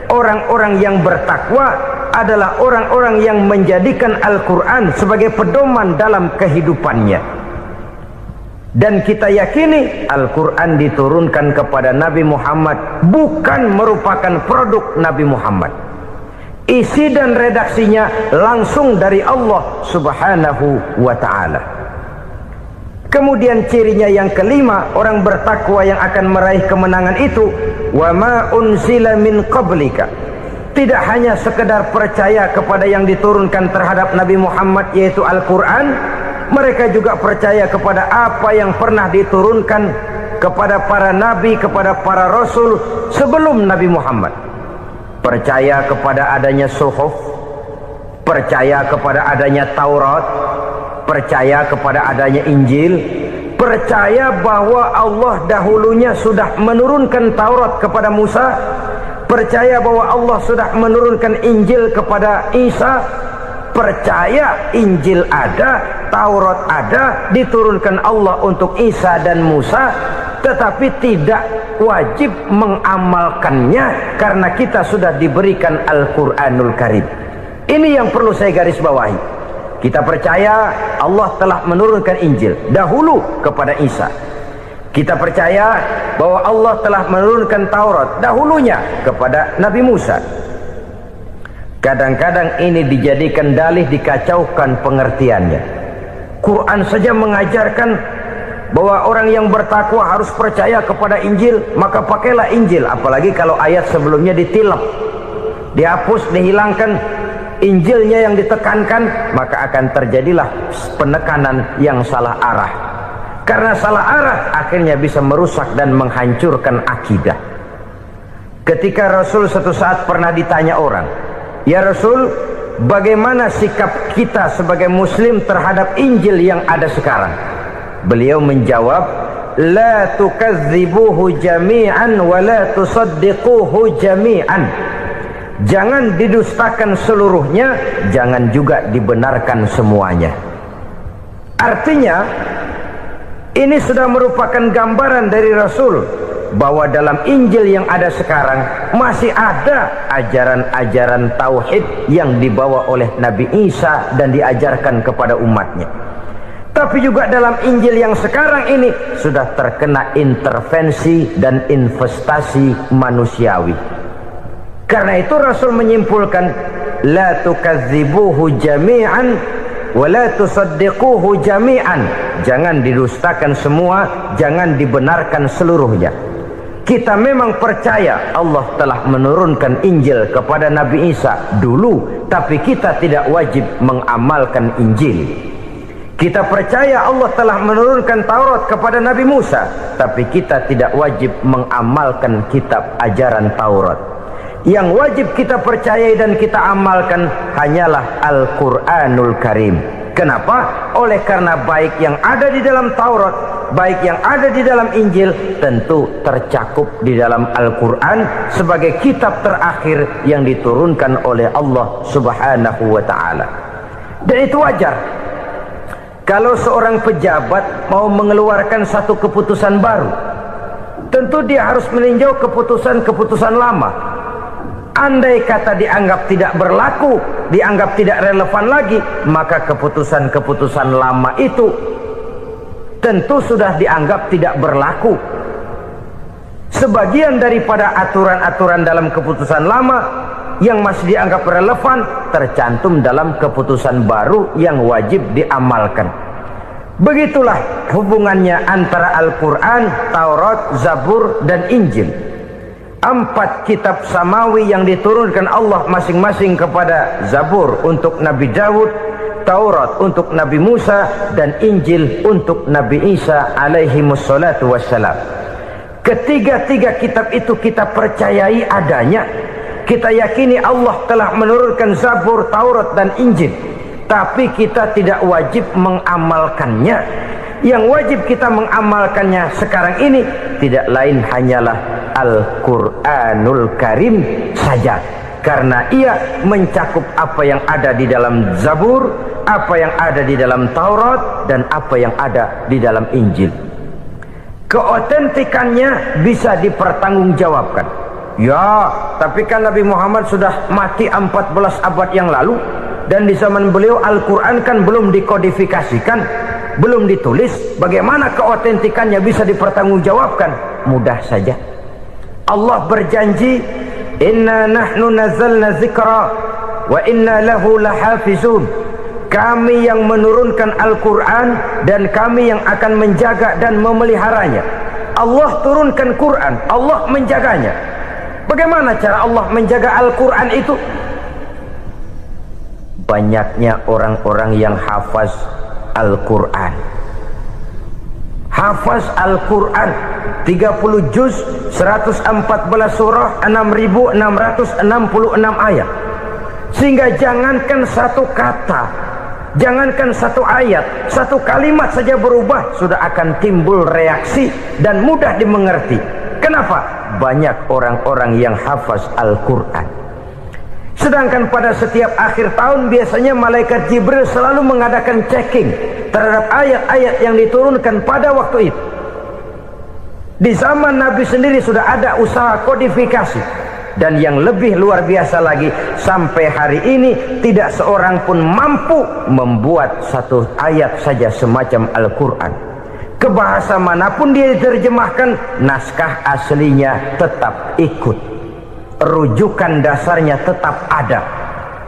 orang-orang yang bertakwa adalah orang-orang yang menjadikan Al-Quran sebagai pedoman dalam kehidupannya. Dan kita yakini Al-Quran diturunkan kepada Nabi Muhammad, bukan merupakan produk Nabi Muhammad. Isi dan redaksinya langsung dari Allah subhanahu wa ta'ala. Kemudian cirinya yang kelima, orang bertakwa yang akan meraih kemenangan itu, wa ma unzila min qablika. Tidak hanya sekedar percaya kepada yang diturunkan terhadap Nabi Muhammad, yaitu Al-Quran, mereka juga percaya kepada apa yang pernah diturunkan kepada para nabi, kepada para rasul sebelum Nabi Muhammad. Percaya kepada adanya suhuf, percaya kepada adanya Taurat, percaya kepada adanya Injil, percaya bahwa Allah dahulunya sudah menurunkan Taurat kepada Musa, percaya bahwa Allah sudah menurunkan Injil kepada Isa, percaya Injil ada, Taurat ada, diturunkan Allah untuk Isa dan Musa, tetapi tidak wajib mengamalkannya karena kita sudah diberikan Al-Quranul Karim. Ini yang perlu saya garis bawahi. Kita percaya Allah telah menurunkan Injil dahulu kepada Isa. Kita percaya bahwa Allah telah menurunkan Taurat dahulunya kepada Nabi Musa. Kadang-kadang ini dijadikan dalih, dikacaukan pengertiannya. Quran saja mengajarkan bahwa orang yang bertakwa harus percaya kepada Injil, maka pakailah Injil. Apalagi kalau ayat sebelumnya ditilap, dihapus, dihilangkan, Injilnya yang ditekankan, maka akan terjadilah penekanan yang salah arah. Karena salah arah akhirnya bisa merusak dan menghancurkan akidah. Ketika Rasul suatu saat pernah ditanya orang, "Ya Rasul, bagaimana sikap kita sebagai muslim terhadap Injil yang ada sekarang?" Beliau menjawab, "La tukadzibuhu jami'an wa la tusaddiquhu jami'an." Jangan didustakan seluruhnya, jangan juga dibenarkan semuanya. Artinya, ini sudah merupakan gambaran dari Rasul bahwa dalam Injil yang ada sekarang masih ada ajaran-ajaran tauhid yang dibawa oleh Nabi Isa dan diajarkan kepada umatnya. Tapi juga dalam Injil yang sekarang ini sudah terkena intervensi dan investasi manusiawi. Karena itu Rasul menyimpulkan, la tukadzibuhu jami'an wa la tusaddiquhu jami'an. Jangan didustakan semua, jangan dibenarkan seluruhnya. Kita memang percaya Allah telah menurunkan Injil kepada Nabi Isa dulu, tapi kita tidak wajib mengamalkan Injil. Kita percaya Allah telah menurunkan Taurat kepada Nabi Musa, tapi kita tidak wajib mengamalkan kitab ajaran Taurat. Yang wajib kita percayai dan kita amalkan hanyalah Al-Quranul Karim. Kenapa? Oleh karena baik yang ada di dalam Taurat, baik yang ada di dalam Injil, tentu tercakup di dalam Al-Quran sebagai kitab terakhir yang diturunkan oleh Allah Subhanahu wa Ta'ala. Dan itu wajar. Kalau seorang pejabat mau mengeluarkan satu keputusan baru, tentu dia harus meninjau keputusan-keputusan lama. Andai kata dianggap tidak berlaku, dianggap tidak relevan lagi, maka keputusan-keputusan lama itu tentu sudah dianggap tidak berlaku. Sebagian daripada aturan-aturan dalam keputusan lama yang masih dianggap relevan tercantum dalam keputusan baru yang wajib diamalkan. Begitulah hubungannya antara Al-Quran, Taurat, Zabur, dan Injil. 4 kitab samawi yang diturunkan Allah masing-masing kepada Zabur untuk Nabi Daud, Taurat untuk Nabi Musa, dan Injil untuk Nabi Isa alaihi wassalatu wassalam. Ketiga-tiga kitab itu kita percayai adanya. Kita yakini Allah telah menurunkan Zabur, Taurat, dan Injil, tapi kita tidak wajib mengamalkannya. Yang wajib kita mengamalkannya sekarang ini tidak lain hanyalah Al-Quranul Karim saja, karena ia mencakup apa yang ada di dalam Zabur, apa yang ada di dalam Taurat, dan apa yang ada di dalam Injil. Keotentikannya bisa dipertanggungjawabkan. Ya, tapi kan Nabi Muhammad sudah mati 14 abad yang lalu, dan di zaman beliau Al-Quran kan belum dikodifikasikan, belum ditulis. Bagaimana keotentikannya bisa dipertanggungjawabkan? Mudah saja. Allah berjanji, "Inna nahnu nazzalna dzikra wa inna lahu lahafizun." Kami yang menurunkan Al-Quran dan kami yang akan menjaga dan memeliharanya. Allah turunkan Quran, Allah menjaganya. Bagaimana cara Allah menjaga Al-Quran itu? Banyaknya orang-orang yang hafaz Al-Quran. Hafaz Al-Quran 30 juz, 114 surah, 6.666 ayat. Sehingga jangankan satu kata, jangankan satu ayat, satu kalimat saja berubah, sudah akan timbul reaksi dan mudah dimengerti. Kenapa? Banyak orang-orang yang hafaz Al-Quran. Sedangkan pada setiap akhir tahun biasanya malaikat Jibril selalu mengadakan checking terhadap ayat-ayat yang diturunkan pada waktu itu. Di zaman Nabi sendiri sudah ada usaha kodifikasi. Dan yang lebih luar biasa lagi, sampai hari ini tidak seorang pun mampu membuat satu ayat saja semacam Al-Quran. Ke bahasa manapun dia diterjemahkan, naskah aslinya tetap ikut, rujukan dasarnya tetap ada.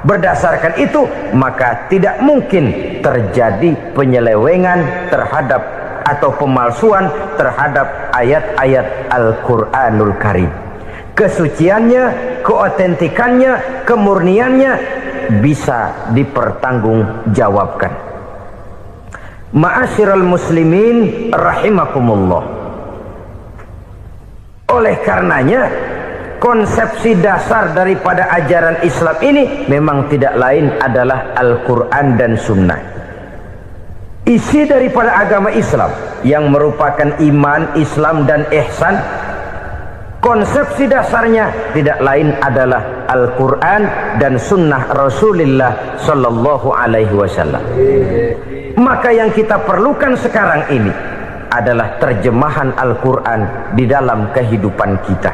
Berdasarkan itu, maka tidak mungkin terjadi penyelewengan terhadap atau pemalsuan terhadap ayat-ayat Al-Quranul Karim. Kesuciannya, keotentikannya, kemurniannya bisa dipertanggungjawabkan. Ma'asyiral muslimin rahimakumullah. Oleh karenanya, konsepsi dasar daripada ajaran Islam ini memang tidak lain adalah Al-Quran dan Sunnah. Isi daripada agama Islam yang merupakan iman, Islam dan ihsan, konsepsi dasarnya tidak lain adalah Al-Quran dan Sunnah Rasulullah Sallallahu Alaihi Wasallam. Maka yang kita perlukan sekarang ini adalah terjemahan Al-Quran di dalam kehidupan kita.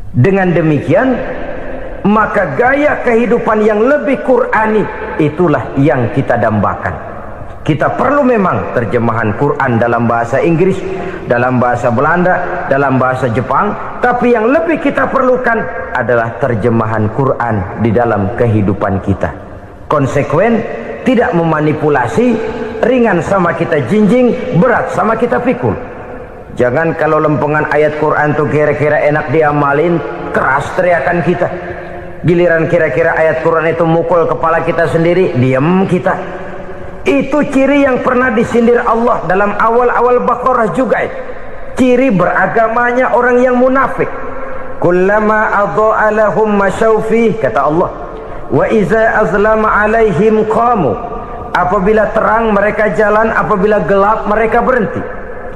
Dengan demikian, maka gaya kehidupan yang lebih Qurani itulah yang kita dambakan. Kita perlu memang terjemahan Quran dalam bahasa Inggris, dalam bahasa Belanda, dalam bahasa Jepang, tapi yang lebih kita perlukan adalah terjemahan Quran di dalam kehidupan kita. Konsekuen, tidak memanipulasi, ringan sama kita jinjing, berat sama kita pikul. Jangan kalau lempengan ayat Quran tuh kira-kira enak diamalin, keras teriakan kita. Giliran kira-kira ayat Quran itu mukul kepala kita sendiri, diam kita. Itu ciri yang pernah disindir Allah dalam awal-awal Baqarah juga itu. Ciri beragamanya orang yang munafik. Kullama adha'a lahum masyawfi, kata Allah. Wa iza azlama alaihim qamu. Apabila terang mereka jalan, apabila gelap mereka berhenti.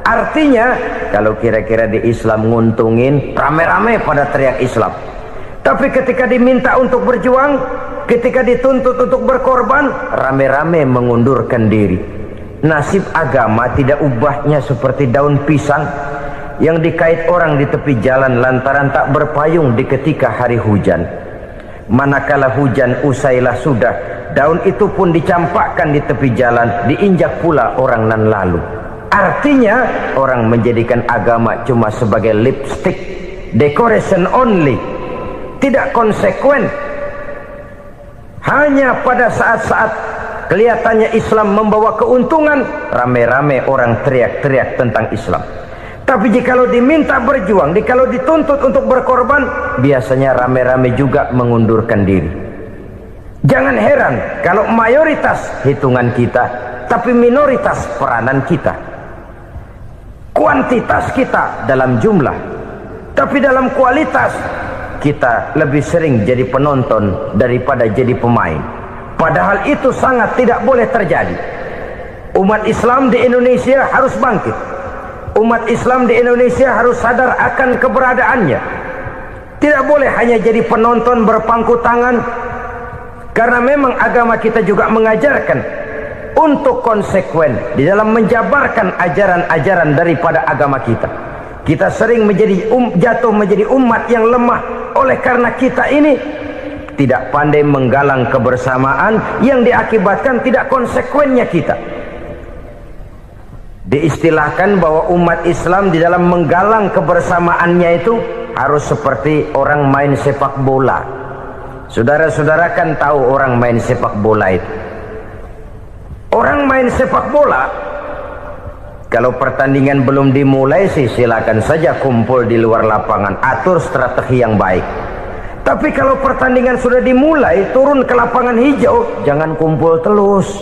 Artinya, kalau kira-kira di Islam nguntungin, rame-rame pada teriak Islam. Tapi ketika diminta untuk berjuang, ketika dituntut untuk berkorban, rame-rame mengundurkan diri. Nasib agama tidak ubahnya seperti daun pisang yang dikait orang di tepi jalan lantaran tak berpayung di ketika hari hujan. Manakala hujan usailah sudah, daun itu pun dicampakkan di tepi jalan, diinjak pula orang nan lalu. Artinya, orang menjadikan agama cuma sebagai lipstick, decoration only, tidak konsekuen. Hanya pada saat-saat kelihatannya Islam membawa keuntungan, rame-rame orang teriak-teriak tentang Islam. Tapi jikalau diminta berjuang, jikalau dituntut untuk berkorban, biasanya rame-rame juga mengundurkan diri. Jangan heran kalau mayoritas hitungan kita, tapi minoritas peranan kita. Kuantitas kita dalam jumlah, tapi dalam kualitas kita lebih sering jadi penonton daripada jadi pemain. Padahal itu sangat tidak boleh terjadi. Umat Islam di Indonesia harus bangkit. Umat Islam di Indonesia harus sadar akan keberadaannya. Tidak boleh hanya jadi penonton berpangku tangan, karena memang agama kita juga mengajarkan untuk konsekuen di dalam menjabarkan ajaran-ajaran daripada agama kita. Kita sering jatuh menjadi umat yang lemah oleh karena kita ini tidak pandai menggalang kebersamaan yang diakibatkan tidak konsekuennya kita. Diistilahkan bahwa umat Islam di dalam menggalang kebersamaannya itu harus seperti orang main sepak bola. Saudara-saudara kan tahu orang main sepak bola itu. Orang main sepak bola, kalau pertandingan belum dimulai sih silakan saja kumpul di luar lapangan, atur strategi yang baik. Tapi kalau pertandingan sudah dimulai, turun ke lapangan hijau, jangan kumpul terus.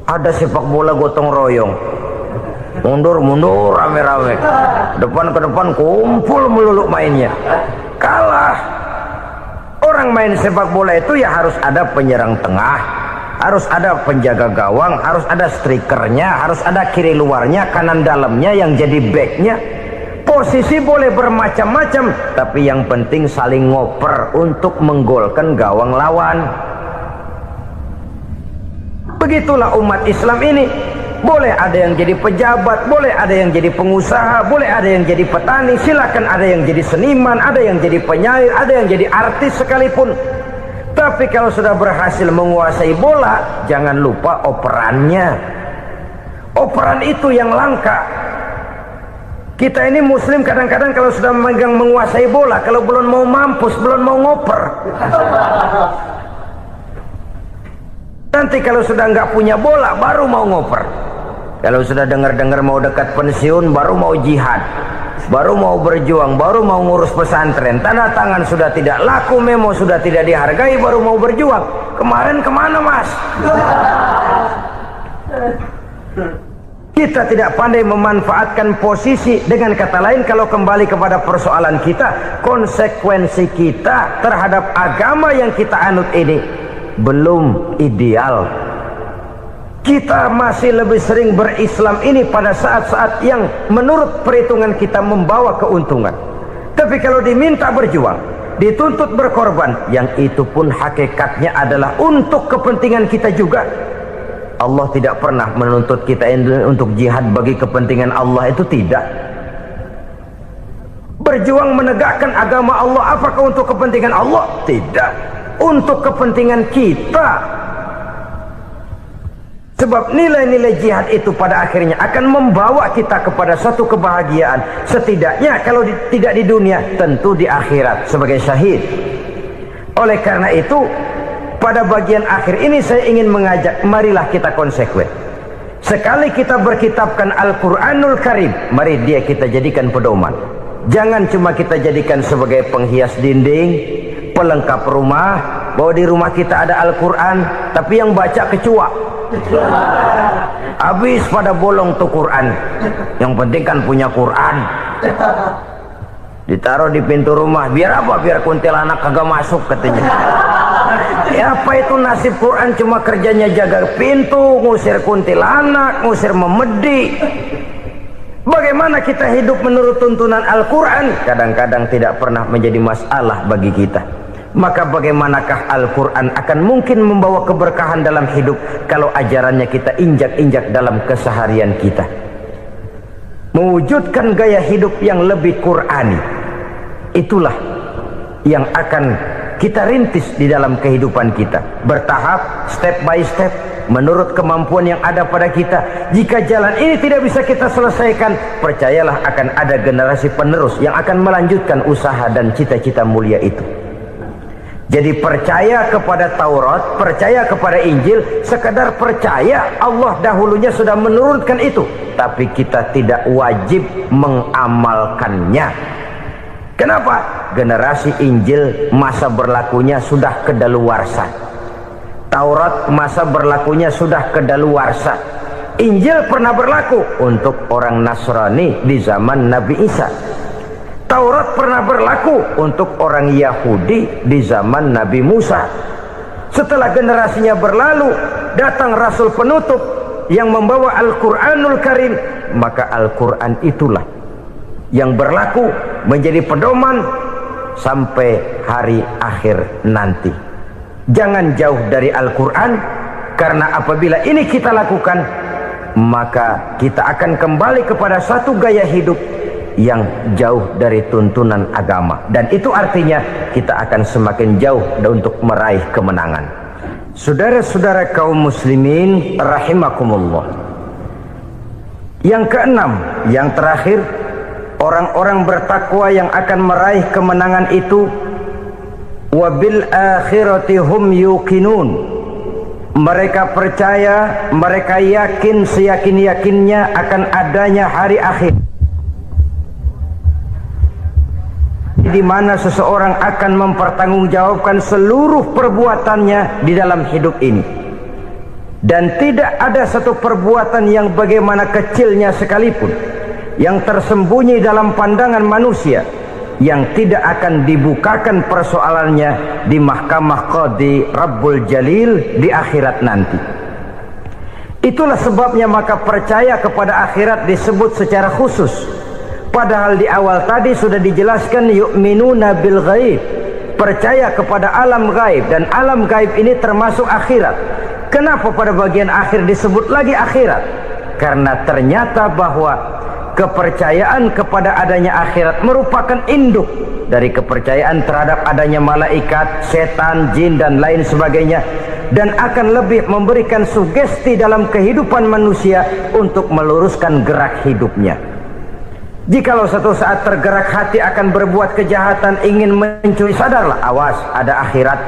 Ada sepak bola gotong royong, mundur-mundur rame-rame, depan ke depan kumpul melulu mainnya. Kalah. Orang main sepak bola itu ya harus ada penyerang tengah, harus ada penjaga gawang, harus ada strikernya, harus ada kiri luarnya, kanan dalamnya yang jadi backnya. Posisi boleh bermacam-macam, tapi yang penting saling ngoper untuk menggolkan gawang lawan. Begitulah umat Islam ini. Boleh ada yang jadi pejabat, boleh ada yang jadi pengusaha, boleh ada yang jadi petani, silakan ada yang jadi seniman, ada yang jadi penyair, ada yang jadi artis sekalipun. Tapi kalau sudah berhasil menguasai bola, jangan lupa operannya. Operan itu yang langka. Kita ini muslim kadang-kadang kalau sudah memegang menguasai bola, kalau belum mau mampus, belum mau ngoper. Nanti kalau sudah nggak punya bola, baru mau ngoper. Kalau sudah dengar-dengar mau dekat pensiun, baru mau jihad, baru mau berjuang, baru mau ngurus pesantren. Tanda tangan sudah tidak laku, memo sudah tidak dihargai, baru mau berjuang. Kemarin kemana, Mas? Kita tidak pandai memanfaatkan posisi. Dengan kata lain, kalau kembali kepada persoalan kita, konsekuensi kita terhadap agama yang kita anut ini belum ideal. Kita masih lebih sering berislam ini pada saat-saat yang menurut perhitungan kita membawa keuntungan. Tapi kalau diminta berjuang, dituntut berkorban, yang itu pun hakikatnya adalah untuk kepentingan kita juga. Allah tidak pernah menuntut kita untuk jihad bagi kepentingan Allah, itu tidak. Berjuang menegakkan agama Allah, apakah untuk kepentingan Allah? Tidak, untuk kepentingan kita. Sebab nilai-nilai jihad itu pada akhirnya akan membawa kita kepada satu kebahagiaan. Setidaknya kalau tidak di dunia, tentu di akhirat sebagai syahid. Oleh karena itu, pada bagian akhir ini saya ingin mengajak, marilah kita konsekuen. Sekali kita berkitabkan Al-Quranul Karim, mari dia kita jadikan pedoman. Jangan cuma kita jadikan sebagai penghias dinding, pelengkap rumah, bahwa di rumah kita ada Al-Quran, tapi yang baca kecoa. Habis pada bolong tuh Quran. Yang penting kan punya Quran. Ditaruh di pintu rumah, biar apa? Biar kuntilanak kagak masuk katanya. Ya apa itu nasib Quran, cuma kerjanya jaga pintu, ngusir kuntilanak, ngusir memedi. Bagaimana kita hidup menurut tuntunan Al-Quran? Kadang-kadang tidak pernah menjadi masalah bagi kita. Maka bagaimanakah Al-Quran akan mungkin membawa keberkahan dalam hidup kalau ajarannya kita injak-injak dalam keseharian kita? Mewujudkan gaya hidup yang lebih Qurani, itulah yang akan kita rintis di dalam kehidupan kita, bertahap, step by step, menurut kemampuan yang ada pada kita. Jika jalan ini tidak bisa kita selesaikan, percayalah akan ada generasi penerus yang akan melanjutkan usaha dan cita-cita mulia itu. Jadi percaya kepada Taurat, percaya kepada Injil, sekadar percaya Allah dahulunya sudah menurunkan itu, tapi kita tidak wajib mengamalkannya. Kenapa? Generasi Injil masa berlakunya sudah kedaluarsa. Taurat masa berlakunya sudah kedaluarsa. Injil pernah berlaku untuk orang Nasrani di zaman Nabi Isa. Taurat pernah berlaku untuk orang Yahudi di zaman Nabi Musa. Setelah generasinya berlalu, datang Rasul penutup yang membawa Al-Quranul Karim, maka Al-Quran itulah yang berlaku menjadi pedoman sampai hari akhir nanti. Jangan jauh dari Al-Quran, karena apabila ini kita lakukan, maka kita akan kembali kepada satu gaya hidup yang jauh dari tuntunan agama, dan itu artinya kita akan semakin jauh untuk meraih kemenangan. Saudara-saudara kaum muslimin rahimakumullah, yang keenam, yang terakhir, orang-orang bertakwa yang akan meraih kemenangan itu wabil akhirati hum yuqinun. Mereka percaya, mereka yakin seyakin-yakinnya akan adanya hari akhir, di mana seseorang akan mempertanggungjawabkan seluruh perbuatannya di dalam hidup ini, dan tidak ada satu perbuatan yang bagaimana kecilnya sekalipun yang tersembunyi dalam pandangan manusia yang tidak akan dibukakan persoalannya di mahkamah Qadi Rabbul Jalil di akhirat nanti. Itulah sebabnya maka percaya kepada akhirat disebut secara khusus. Padahal di awal tadi sudah dijelaskan yu'minuna bil ghaib, percaya kepada alam gaib, dan alam gaib ini termasuk akhirat. Kenapa pada bagian akhir disebut lagi akhirat? Karena ternyata bahwa kepercayaan kepada adanya akhirat merupakan induk dari kepercayaan terhadap adanya malaikat, setan, jin dan lain sebagainya. dan akan lebih memberikan sugesti dalam kehidupan manusia untuk meluruskan gerak hidupnya. Jikalau satu saat tergerak hati akan berbuat kejahatan, ingin mencuri, sadarlah, awas ada akhirat.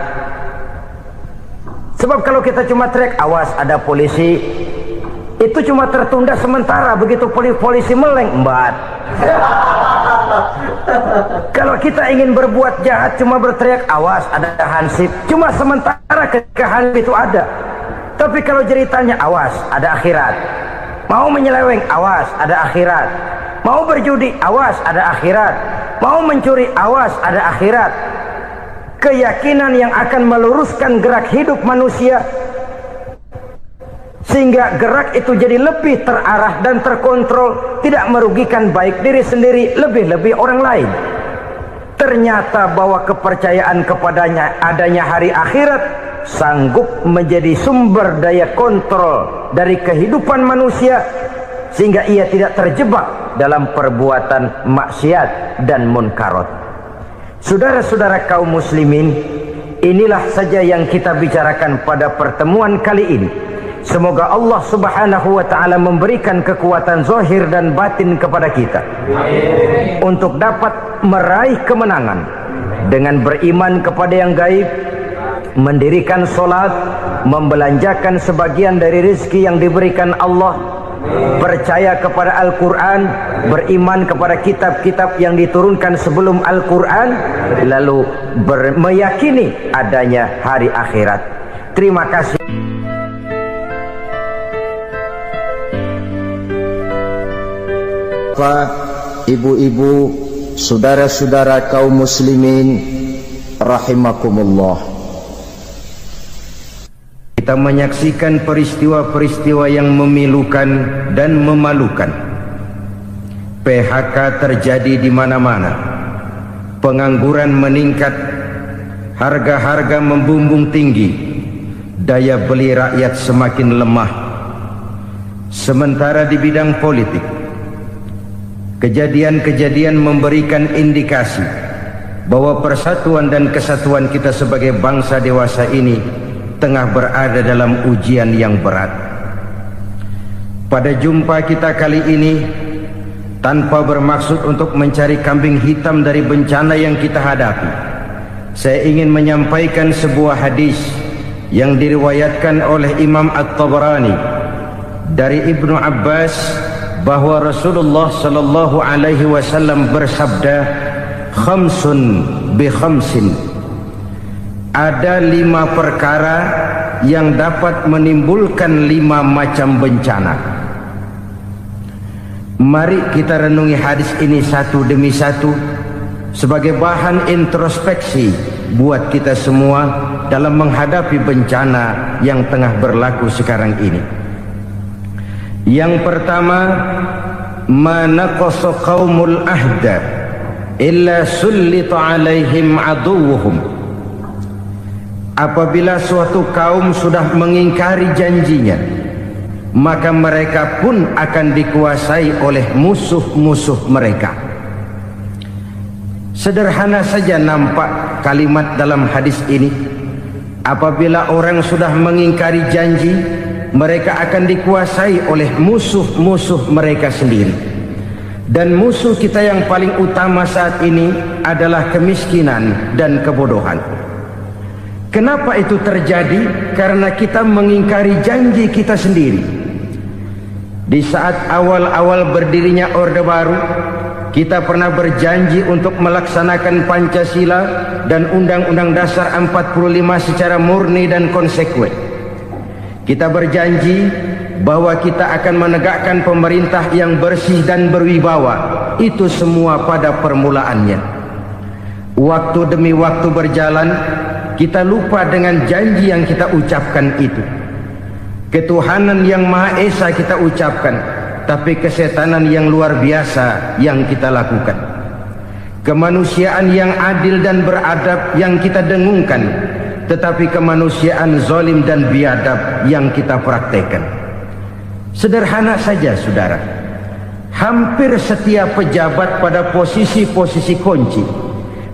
Sebab kalau kita cuma teriak awas ada polisi, itu cuma tertunda sementara. Begitu polisi meleng, embat. Kalau kita ingin berbuat jahat cuma berteriak awas ada hansip, cuma sementara ketika hansip itu ada. Tapi kalau ceritanya awas ada akhirat, mau menyeleweng awas ada akhirat, mau berjudi awas ada akhirat, mau mencuri awas ada akhirat. Keyakinan yang akan meluruskan gerak hidup manusia sehingga gerak itu jadi lebih terarah dan terkontrol, tidak merugikan baik diri sendiri, lebih-lebih orang lain. Ternyata bahwa kepercayaan kepadanya adanya hari akhirat sanggup menjadi sumber daya kontrol dari kehidupan manusia, sehingga ia tidak terjebak dalam perbuatan maksiat dan munkarat. Saudara-saudara kaum muslimin, inilah saja yang kita bicarakan pada pertemuan kali ini. Semoga Allah subhanahu wa ta'ala memberikan kekuatan zahir dan batin kepada kita untuk dapat meraih kemenangan dengan beriman kepada yang gaib, mendirikan solat, membelanjakan sebagian dari rezeki yang diberikan Allah, percaya kepada Al-Quran, beriman kepada kitab-kitab yang diturunkan sebelum Al-Quran, lalu meyakini adanya hari akhirat. Terima kasih. Ibu-ibu, saudara-saudara kaum muslimin rahimakumullah, kita menyaksikan peristiwa-peristiwa yang memilukan dan memalukan. PHK terjadi di mana-mana, pengangguran meningkat, harga-harga membumbung tinggi, daya beli rakyat semakin lemah. Sementara di bidang politik, kejadian-kejadian memberikan indikasi bahwa persatuan dan kesatuan kita sebagai bangsa dewasa ini tengah berada dalam ujian yang berat. Pada jumpa kita kali ini, tanpa bermaksud untuk mencari kambing hitam dari bencana yang kita hadapi, saya ingin menyampaikan sebuah hadis yang diriwayatkan oleh Imam At-Tabarani dari Ibnu Abbas, bahwa Rasulullah sallallahu alaihi wasallam bersabda, khamsun bi khamsin, ada 5 perkara yang dapat menimbulkan 5 macam bencana. Mari kita renungi hadis ini satu demi satu sebagai bahan introspeksi buat kita semua dalam menghadapi bencana yang tengah berlaku sekarang ini. Yang pertama, ma naqasa qaumul ahda illa sullita alaihim aduwwuhum. Apabila suatu kaum sudah mengingkari janjinya, maka mereka pun akan dikuasai oleh musuh-musuh mereka. Sederhana saja nampak kalimat dalam hadis ini. Apabila orang sudah mengingkari janji, mereka akan dikuasai oleh musuh-musuh mereka sendiri. Dan musuh kita yang paling utama saat ini adalah kemiskinan dan kebodohan. Kenapa itu terjadi? Karena kita mengingkari janji kita sendiri. Di saat awal-awal berdirinya Orde Baru, kita pernah berjanji untuk melaksanakan Pancasila dan Undang-Undang Dasar 45 secara murni dan konsekuen. Kita berjanji bahwa kita akan menegakkan pemerintah yang bersih dan berwibawa. Itu semua pada permulaannya. Waktu demi waktu berjalan, kita lupa dengan janji yang kita ucapkan itu. Ketuhanan yang Maha Esa kita ucapkan, tapi kesetanan yang luar biasa yang kita lakukan. Kemanusiaan yang adil dan beradab yang kita dengungkan, tetapi kemanusiaan zalim dan biadab yang kita praktekkan. Sederhana saja saudara, hampir setiap pejabat pada posisi-posisi kunci,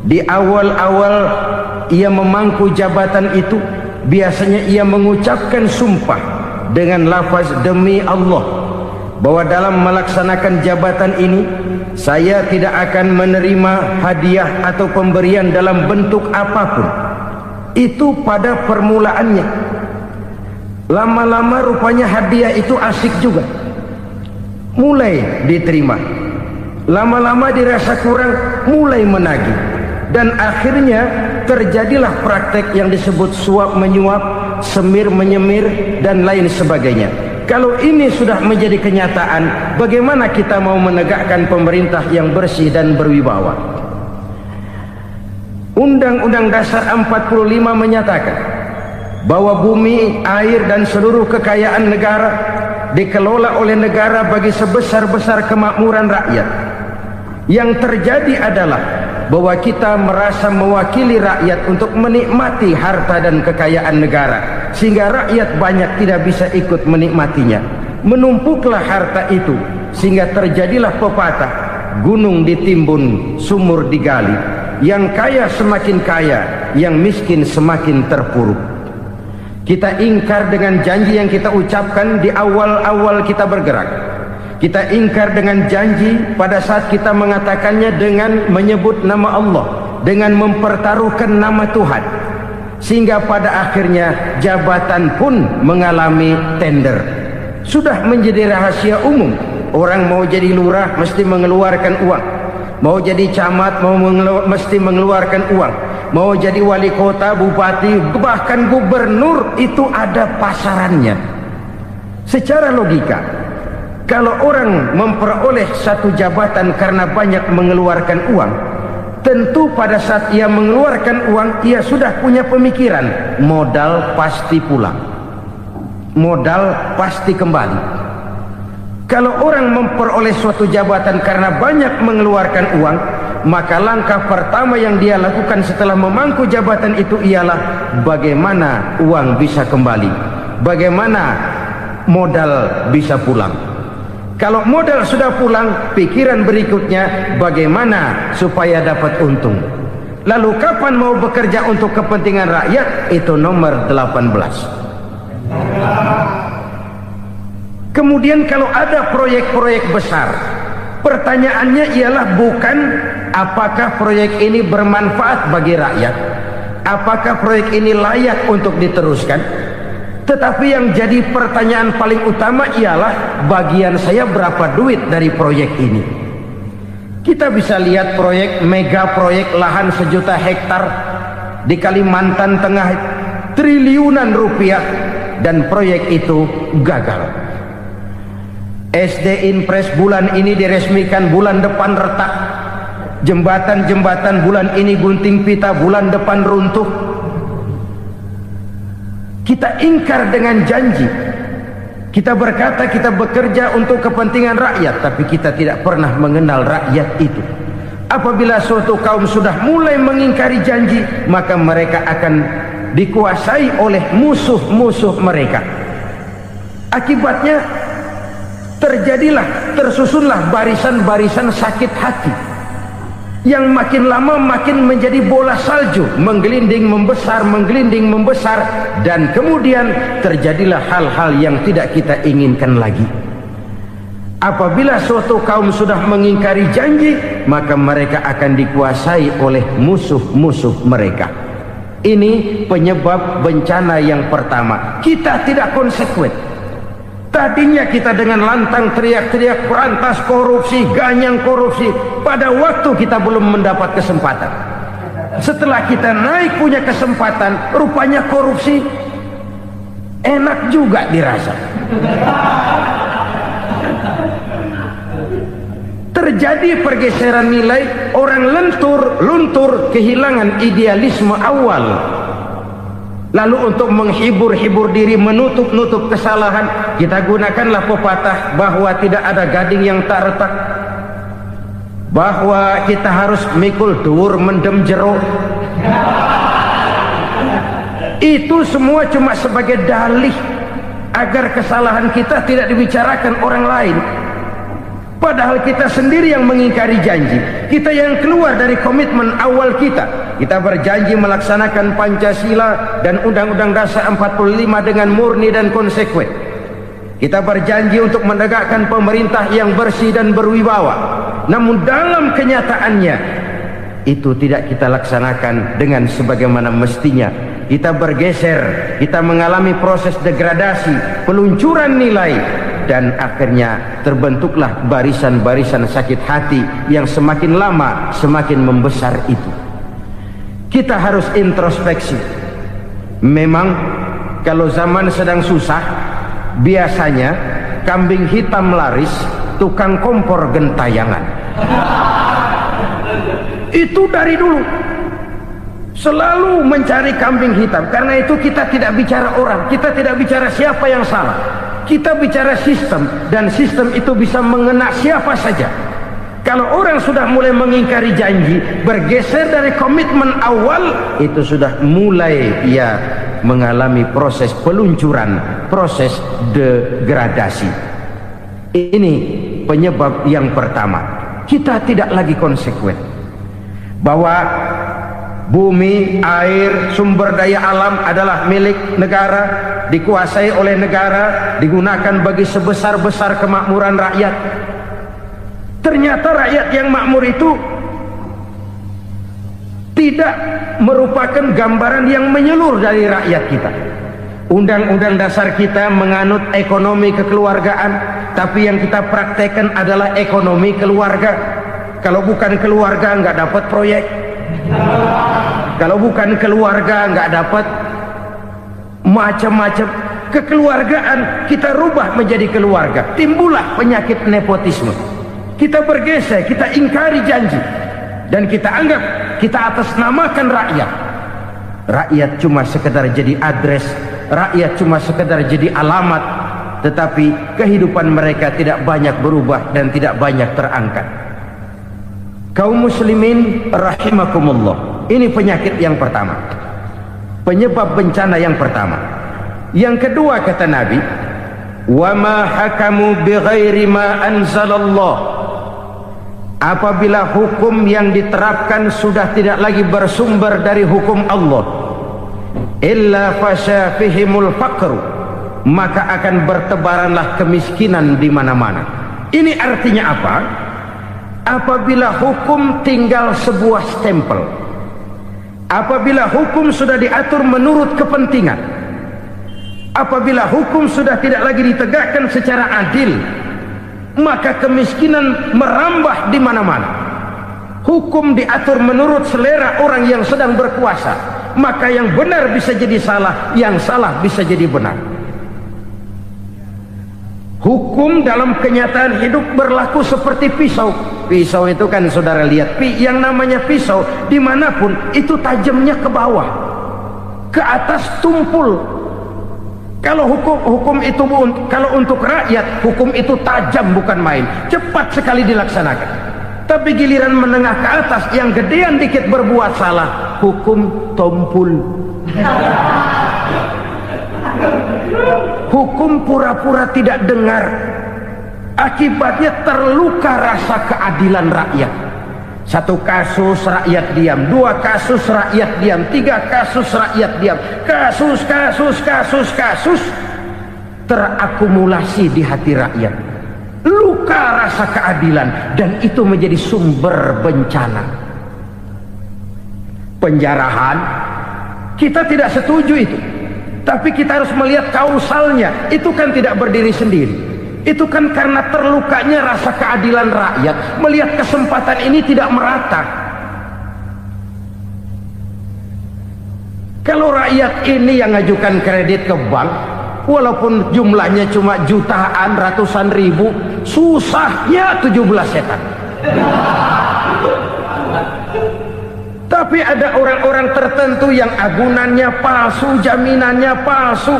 di awal-awal ia memangku jabatan itu, biasanya ia mengucapkan sumpah dengan lafaz demi Allah bahwa dalam melaksanakan jabatan ini saya tidak akan menerima hadiah atau pemberian dalam bentuk apapun. Itu pada permulaannya. Lama-lama rupanya hadiah itu asik juga, mulai diterima. Lama-lama dirasa kurang, mulai menagih. Dan akhirnya terjadilah praktek yang disebut suap menyuap, semir menyemir, dan lain sebagainya. Kalau ini sudah menjadi kenyataan, bagaimana kita mau menegakkan pemerintah yang bersih dan berwibawa? Undang-Undang Dasar 45 menyatakan bahwa bumi, air, dan seluruh kekayaan negara dikelola oleh negara bagi sebesar-besar kemakmuran rakyat. Yang terjadi adalah bahwa kita merasa mewakili rakyat untuk menikmati harta dan kekayaan negara, sehingga rakyat banyak tidak bisa ikut menikmatinya. Menumpuklah harta itu sehingga terjadilah pepatah, gunung ditimbun, sumur digali. Yang kaya semakin kaya, yang miskin semakin terpuruk. Kita ingkar dengan janji yang kita ucapkan di awal-awal kita bergerak. Kita ingkar dengan janji pada saat kita mengatakannya dengan menyebut nama Allah, dengan mempertaruhkan nama Tuhan, sehingga pada akhirnya jabatan pun mengalami tender. Sudah menjadi rahasia umum, orang mau jadi lurah mesti mengeluarkan uang, mau jadi camat mesti mengeluarkan uang, mau jadi wali kota, bupati, bahkan gubernur, itu ada pasarannya. Secara logika, kalau orang memperoleh satu jabatan karena banyak mengeluarkan uang, tentu pada saat ia mengeluarkan uang, ia sudah punya pemikiran, modal pasti pulang, modal pasti kembali. Kalau orang memperoleh suatu jabatan karena banyak mengeluarkan uang, maka langkah pertama yang dia lakukan setelah memangku jabatan itu ialah bagaimana uang bisa kembali, bagaimana modal bisa pulang. Kalau modal sudah pulang, pikiran berikutnya bagaimana supaya dapat untung. Lalu kapan mau bekerja untuk kepentingan rakyat? Itu nomor 18. Kemudian kalau ada proyek-proyek besar, pertanyaannya ialah bukan apakah proyek ini bermanfaat bagi rakyat, apakah proyek ini layak untuk diteruskan, tetapi yang jadi pertanyaan paling utama ialah bagian saya berapa duit dari proyek ini. Kita bisa lihat proyek, mega proyek lahan 1 juta hektar di Kalimantan Tengah, triliunan rupiah, dan proyek itu gagal. SD Impres bulan ini diresmikan, bulan depan retak. Jembatan-jembatan bulan ini gunting pita, bulan depan runtuh. Kita ingkar dengan janji. Kita berkata kita bekerja untuk kepentingan rakyat, tapi kita tidak pernah mengenal rakyat itu. Apabila suatu kaum sudah mulai mengingkari janji, maka mereka akan dikuasai oleh musuh-musuh mereka. Akibatnya tersusunlah barisan-barisan sakit hati, yang makin lama makin menjadi bola salju, menggelinding membesar, dan kemudian terjadilah hal-hal yang tidak kita inginkan lagi. Apabila suatu kaum sudah mengingkari janji, maka mereka akan dikuasai oleh musuh-musuh mereka. Ini penyebab bencana yang pertama. Kita tidak konsekuen. Tadinya kita dengan lantang teriak-teriak berantas korupsi, ganyang korupsi. Pada waktu kita belum mendapat kesempatan. Setelah kita naik punya kesempatan, rupanya korupsi enak juga dirasa. Terjadi pergeseran nilai, orang luntur, kehilangan idealisme awal. Lalu untuk menghibur diri, menutup kesalahan, kita gunakanlah pepatah bahwa tidak ada gading yang tak retak, bahwa kita harus mikul dhuwur mendem jero. Itu semua cuma sebagai dalih agar kesalahan kita tidak dibicarakan orang lain. Padahal kita sendiri yang mengingkari janji. Kita yang keluar dari komitmen awal kita. Kita berjanji melaksanakan Pancasila dan Undang-Undang Dasar 45 dengan murni dan konsekuen. Kita berjanji untuk menegakkan pemerintah yang bersih dan berwibawa. Namun dalam kenyataannya itu tidak kita laksanakan dengan sebagaimana mestinya. Kita bergeser, kita mengalami proses degradasi, peluncuran nilai, dan akhirnya terbentuklah barisan-barisan sakit hati yang semakin lama semakin membesar itu. Kita harus introspeksi. Memang kalau zaman sedang susah, biasanya kambing hitam laris, tukang kompor gentayangan. Itu dari dulu selalu mencari kambing hitam. Karena itu kita tidak bicara orang, kita tidak bicara siapa yang salah, kita bicara sistem, dan sistem itu bisa mengena siapa saja. Kalau orang sudah mulai mengingkari janji, bergeser dari komitmen awal, itu sudah mulai ia mengalami proses peluncuran, proses degradasi. Ini penyebab yang pertama. Kita tidak lagi konsekuen bahwa bumi, air, sumber daya alam adalah milik negara, dikuasai oleh negara, digunakan bagi sebesar-besar kemakmuran rakyat. Ternyata rakyat yang makmur itu tidak merupakan gambaran yang menyeluruh dari rakyat kita. Undang-undang dasar kita menganut ekonomi kekeluargaan, tapi yang kita praktekkan adalah ekonomi keluarga. Kalau bukan keluarga nggak dapat proyek. Kalau bukan keluarga nggak dapat macam-macam. Kekeluargaan kita rubah menjadi keluarga, timbullah penyakit nepotisme. Kita bergeser, kita ingkari janji, dan kita anggap kita atasnamakan rakyat. Rakyat cuma sekedar jadi address, rakyat cuma sekedar jadi alamat, tetapi kehidupan mereka tidak banyak berubah dan tidak banyak terangkat. Kaum muslimin rahimakumullah, ini penyakit yang pertama, penyebab bencana yang pertama. Yang kedua, kata Nabi, wa ma hakamu bighairi ma anzalallah. Apabila hukum yang diterapkan sudah tidak lagi bersumber dari hukum Allah, illa fasha fihimul faqru, maka akan bertebaranlah kemiskinan di mana-mana. Ini artinya apa? Apabila hukum tinggal sebuah stempel, apabila hukum sudah diatur menurut kepentingan, apabila hukum sudah tidak lagi ditegakkan secara adil, maka kemiskinan merambah di mana-mana. Hukum diatur menurut selera orang yang sedang berkuasa, maka yang benar bisa jadi salah, yang salah bisa jadi benar. Hukum dalam kenyataan hidup berlaku seperti pisau. Pisau itu kan saudara lihat, yang namanya pisau dimanapun itu tajamnya ke bawah, ke atas tumpul. Kalau hukum itu, kalau untuk rakyat, hukum itu tajam bukan main, cepat sekali dilaksanakan. Tapi giliran menengah ke atas, yang gedean dikit berbuat salah, hukum tumpul. Hukum pura-pura tidak dengar. Akibatnya terluka rasa keadilan rakyat. Satu kasus rakyat diam, dua kasus rakyat diam, tiga kasus rakyat diam, kasus terakumulasi di hati rakyat. Luka rasa keadilan, dan itu menjadi sumber bencana. Penjarahan, kita tidak setuju itu, tapi kita harus melihat kausalnya. Itu kan tidak berdiri sendiri. Itu kan karena terlukanya rasa keadilan rakyat, melihat kesempatan ini tidak merata. Kalau rakyat ini yang ngajukan kredit ke bank, walaupun jumlahnya cuma jutaan, ratusan ribu, susahnya 17 setan. Tapi ada orang-orang tertentu yang agunannya palsu, jaminannya palsu,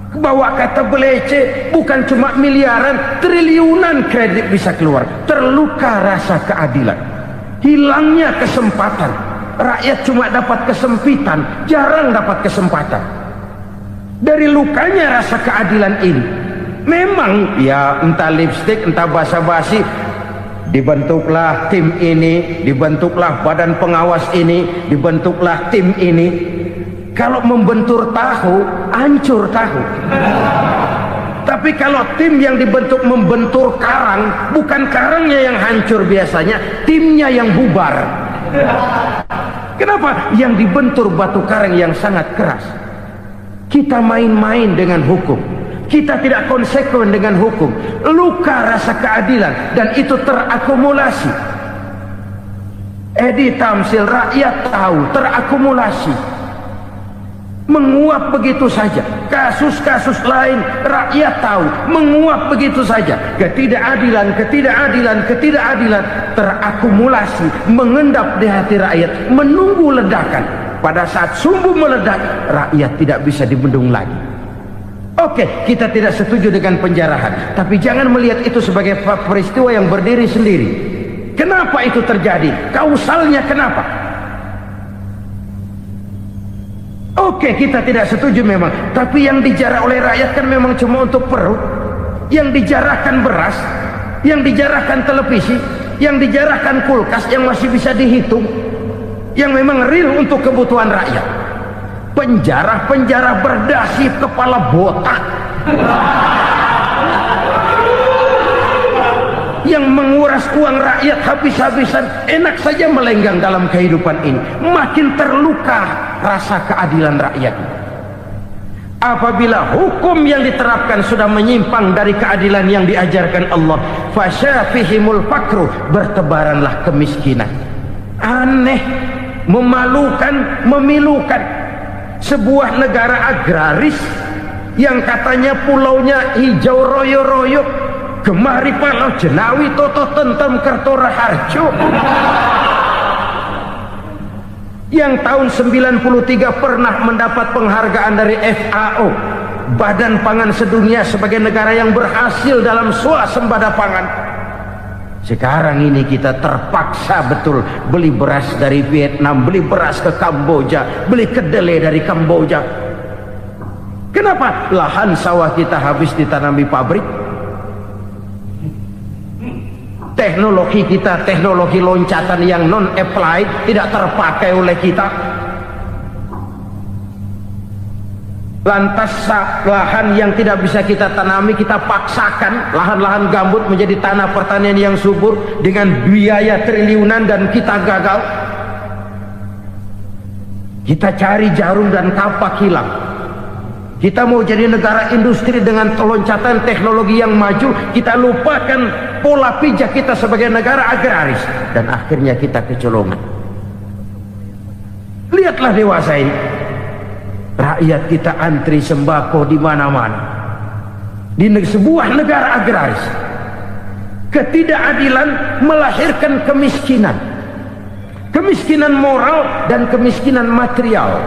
bawa kata belece, bukan cuma miliaran, triliunan kredit bisa keluar. Terluka rasa keadilan, hilangnya kesempatan. Rakyat cuma dapat kesempitan, jarang dapat kesempatan. Dari lukanya rasa keadilan ini, Memang ya entah lipstick, entah basa-basi, dibentuklah tim ini, dibentuklah badan pengawas ini, dibentuklah tim ini. Kalau membentur tahu, hancur tahu. Tapi kalau tim yang dibentuk membentur karang, bukan karangnya yang hancur biasanya, timnya yang bubar. Kenapa? Yang dibentur batu karang yang sangat keras. Kita main-main dengan hukum, kita tidak konsekuen dengan hukum, luka rasa keadilan, dan itu terakumulasi. Edi Tamsil, rakyat tahu, terakumulasi, menguap begitu saja. Kasus-kasus lain rakyat tahu, menguap begitu saja. Ketidakadilan terakumulasi, mengendap di hati rakyat, menunggu ledakan. Pada saat sumbu meledak, rakyat tidak bisa dibendung lagi. Oke, kita tidak setuju dengan penjarahan, tapi jangan melihat itu sebagai peristiwa yang berdiri sendiri. Kenapa itu terjadi? Kausalnya kenapa? Oke, kita tidak setuju memang, tapi yang dijarah oleh rakyat kan memang cuma untuk perut. Yang dijarahkan beras, yang dijarahkan televisi, yang dijarahkan kulkas yang masih bisa dihitung, yang memang real untuk kebutuhan rakyat. Penjara berdasi kepala botak yang menguras uang rakyat habis-habisan, enak saja melenggang dalam kehidupan ini. Makin terluka rasa keadilan rakyat. Apabila hukum yang diterapkan sudah menyimpang dari keadilan yang diajarkan Allah, fasyafihimul fakru, bertebaranlah kemiskinan. Aneh, memalukan, memilukan. Sebuah negara agraris yang katanya pulaunya hijau royo-royo, Gemari Palau Jenawi Toto Tentem Kertora Harjo, yang tahun 93 pernah mendapat penghargaan dari FAO, Badan Pangan Sedunia, sebagai negara yang berhasil dalam swasembada pangan. Sekarang ini kita terpaksa betul beli beras dari Vietnam, beli beras ke Kamboja, beli kedelai dari Kamboja. Kenapa? Lahan sawah kita habis ditanami pabrik. Teknologi kita, teknologi loncatan yang non-applied, tidak terpakai oleh kita. Lantas lahan yang tidak bisa kita tanami, kita paksakan lahan-lahan gambut menjadi tanah pertanian yang subur dengan biaya triliunan, dan kita gagal. Kita cari jarum dan kapak hilang. Kita mau jadi negara industri dengan loncatan teknologi yang maju, kita lupakan pola pijak kita sebagai negara agraris, dan akhirnya kita kecolongan. Lihatlah dewasa ini, rakyat kita antri sembako di mana-mana. Di sebuah negara agraris, ketidakadilan melahirkan kemiskinan, kemiskinan moral dan kemiskinan material.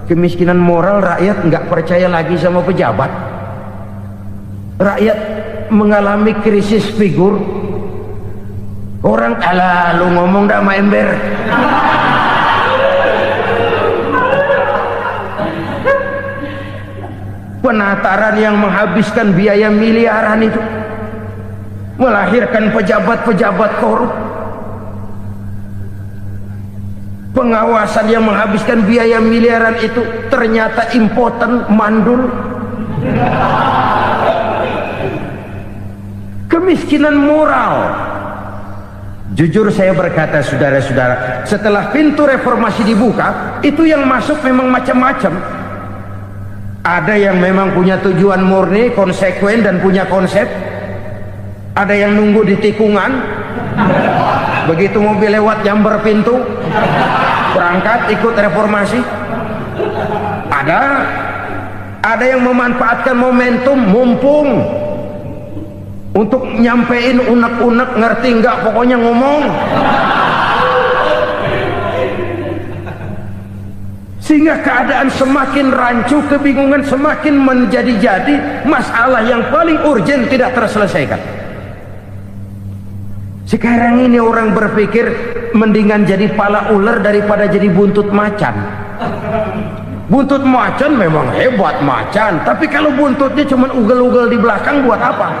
Kemiskinan moral, rakyat nggak percaya lagi sama pejabat. Rakyat mengalami krisis figur. Orang, alah lu ngomong dah sama ember. Penataran yang menghabiskan biaya miliaran itu melahirkan pejabat-pejabat korup. Pengawasan yang menghabiskan biaya miliaran itu ternyata impoten, mandul. Kemiskinan moral. Jujur saya berkata, saudara-saudara, setelah pintu reformasi dibuka, itu yang masuk memang macam-macam. Ada yang memang punya tujuan murni, konsekuen, dan punya konsep. Ada yang nunggu di tikungan, begitu mobil lewat nyamber pintu, berangkat ikut reformasi. Ada yang memanfaatkan momentum, mumpung, untuk nyampein unek-unek, ngerti nggak, pokoknya ngomong. Sehingga keadaan semakin rancu, kebingungan semakin menjadi-jadi, masalah yang paling urgen tidak terselesaikan. Sekarang ini orang berpikir mendingan jadi pala ular daripada jadi buntut macan. Buntut macan memang hebat macan, tapi kalau buntutnya cuma ugel-ugel di belakang buat apa?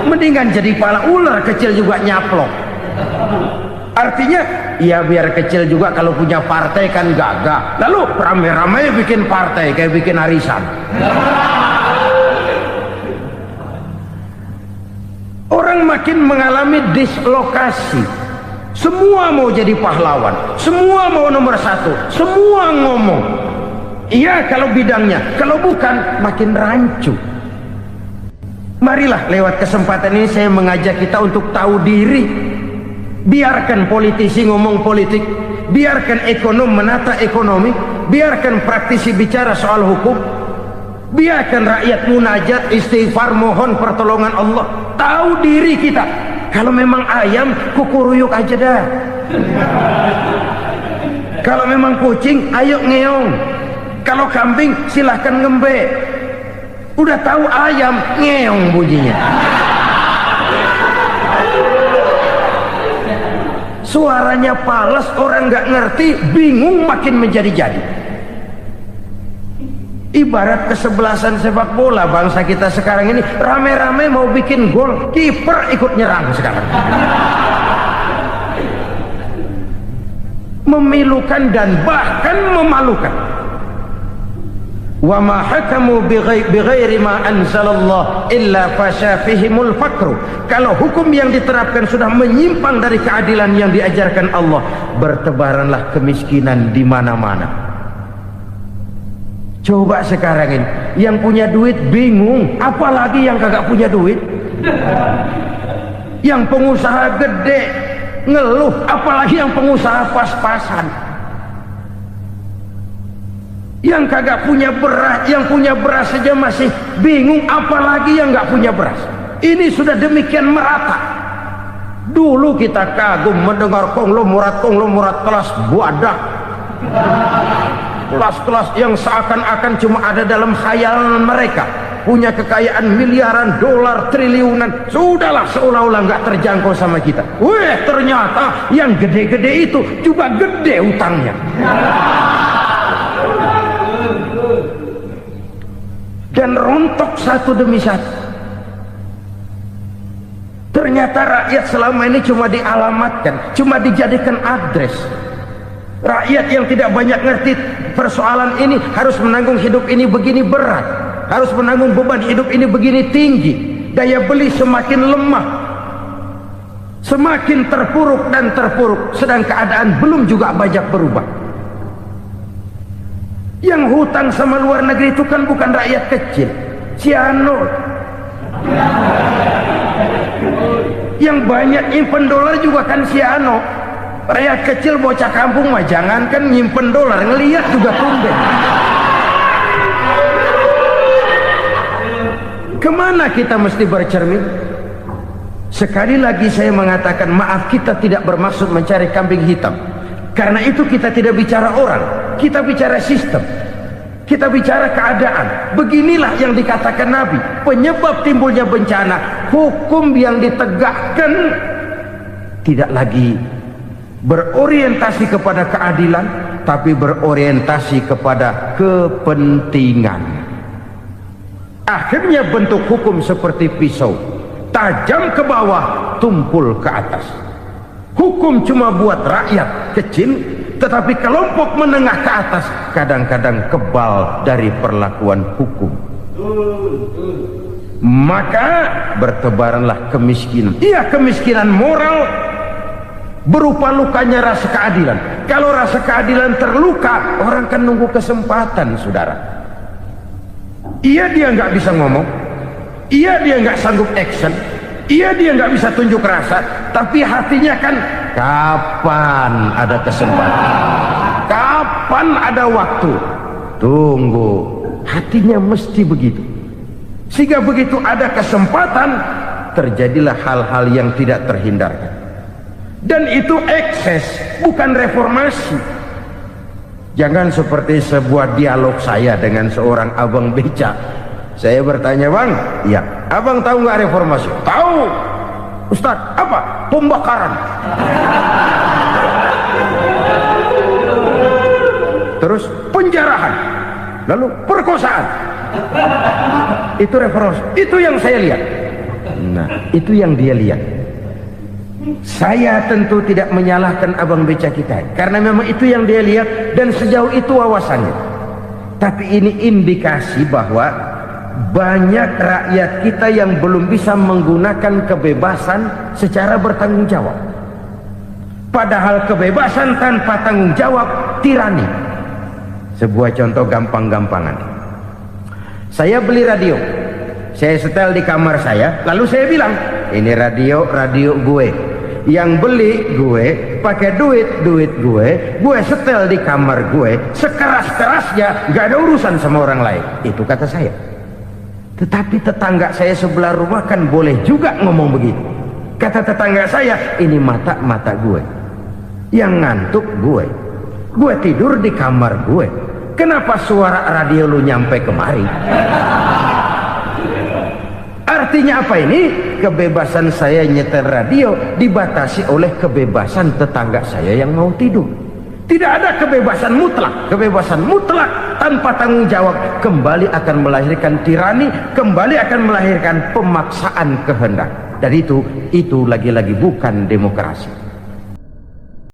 Mendingan jadi kepala ular kecil juga nyaplok. Artinya ya biar kecil juga kalau punya partai kan gagah. Lalu rame-rame bikin partai kayak bikin arisan. Orang makin mengalami dislokasi. Semua mau jadi pahlawan, semua mau nomor satu, semua ngomong iya kalau bidangnya, kalau bukan makin rancu. Marilah lewat kesempatan ini saya mengajak kita untuk tahu diri. Biarkan politisi ngomong politik, biarkan ekonom menata ekonomi, biarkan praktisi bicara soal hukum, biarkan rakyat munajat, istighfar, mohon pertolongan Allah. Tahu diri kita. Kalau memang ayam, kukuruyuk aja dah. Kalau memang kucing, ayo ngeong. Kalau kambing, silahkan ngembe. Udah tahu ayam, ngeong bunyinya. Suaranya palas, orang nggak ngerti, bingung, makin menjadi-jadi. Ibarat kesebelasan sepak bola bangsa kita sekarang ini, rame-rame mau bikin gol, kiper ikut nyerang sekarang. Memilukan dan bahkan memalukan. Wa ma hakamu bighairi ma anzalallah illa fasyafihimul fakru. Kalau hukum yang diterapkan sudah menyimpang dari keadilan yang diajarkan Allah, bertebaranlah kemiskinan di mana-mana. Coba sekarang ini yang punya duit bingung, apalagi yang kagak punya duit. Yang pengusaha gede ngeluh, apalagi yang pengusaha pas-pasan. Yang kagak punya beras, yang punya beras saja masih bingung, apalagi yang nggak punya beras. Ini sudah demikian merata. Dulu kita kagum mendengar konglomerat kelas buadah, kelas-kelas yang seakan-akan cuma ada dalam khayalan mereka, punya kekayaan miliaran dolar, triliunan. Sudahlah, seolah-olah nggak terjangkau sama kita. Weh, ternyata yang gede-gede itu juga gede utangnya. Dan rontok satu demi satu. Ternyata rakyat selama ini cuma dialamatkan, cuma dijadikan address. Rakyat yang tidak banyak ngerti persoalan ini harus menanggung hidup ini begini berat, harus menanggung beban hidup ini begini tinggi, daya beli semakin lemah, semakin terpuruk dan terpuruk, sedang keadaan belum juga banyak berubah. Yang hutang sama luar negeri itu kan bukan rakyat kecil, Ciano. Yang banyak nyimpen dolar juga kan Ciano. Rakyat kecil bocah kampung mah jangankan nyimpen dolar, ngelihat juga tumben. Kemana kita mesti bercermin? Sekali lagi saya mengatakan maaf, kita tidak bermaksud mencari kambing hitam. Karena itu kita tidak bicara orang, kita bicara sistem, kita bicara keadaan. Beginilah yang dikatakan Nabi, penyebab timbulnya bencana, hukum yang ditegakkan tidak lagi berorientasi kepada keadilan, tapi berorientasi kepada kepentingan. Akhirnya bentuk hukum seperti pisau, tajam ke bawah, tumpul ke atas. Hukum cuma buat rakyat kecil, tetapi kelompok menengah ke atas kadang-kadang kebal dari perlakuan hukum. Maka bertebaranlah kemiskinan. Iya, kemiskinan moral berupa lukanya rasa keadilan. Kalau rasa keadilan terluka, orang kan nunggu kesempatan, saudara. Iya, dia nggak bisa ngomong, iya dia nggak sanggup action, iya dia nggak bisa tunjuk rasa, tapi hatinya kan kapan ada kesempatan, kapan ada waktu, tunggu. Hatinya mesti begitu. Sehingga begitu ada kesempatan, terjadilah hal-hal yang tidak terhindarkan. Dan itu ekses, bukan reformasi. Jangan seperti sebuah dialog saya dengan seorang abang beca. Saya bertanya, bang, ya, abang tahu nggak reformasi? Tahu. Ustaz, apa? Pembakaran. Terus penjarahan, lalu perkosaan. Itu referensi, itu yang saya lihat. Nah, itu yang dia lihat. Saya tentu tidak menyalahkan abang beca kita, karena memang itu yang dia lihat dan sejauh itu wawasannya. Tapi ini indikasi bahwa banyak rakyat kita yang belum bisa menggunakan kebebasan secara bertanggung jawab. Padahal kebebasan tanpa tanggung jawab tirani. Sebuah contoh gampang-gampangan. Saya beli radio, saya setel di kamar saya, lalu saya bilang, ini radio gue. Yang beli gue, pakai duit gue setel di kamar gue, sekeras-kerasnya, gak ada urusan sama orang lain. Itu kata saya. Tetapi tetangga saya sebelah rumah kan boleh juga ngomong begitu. Kata tetangga saya, ini mata gue, yang ngantuk gue tidur di kamar gue, kenapa suara radio lu nyampe kemari? Artinya apa ini? Kebebasan saya nyetel radio dibatasi oleh kebebasan tetangga saya yang mau tidur. Tidak ada kebebasan mutlak. Kebebasan mutlak tanpa tanggung jawab kembali akan melahirkan tirani, kembali akan melahirkan pemaksaan kehendak. Dan itu lagi-lagi bukan demokrasi.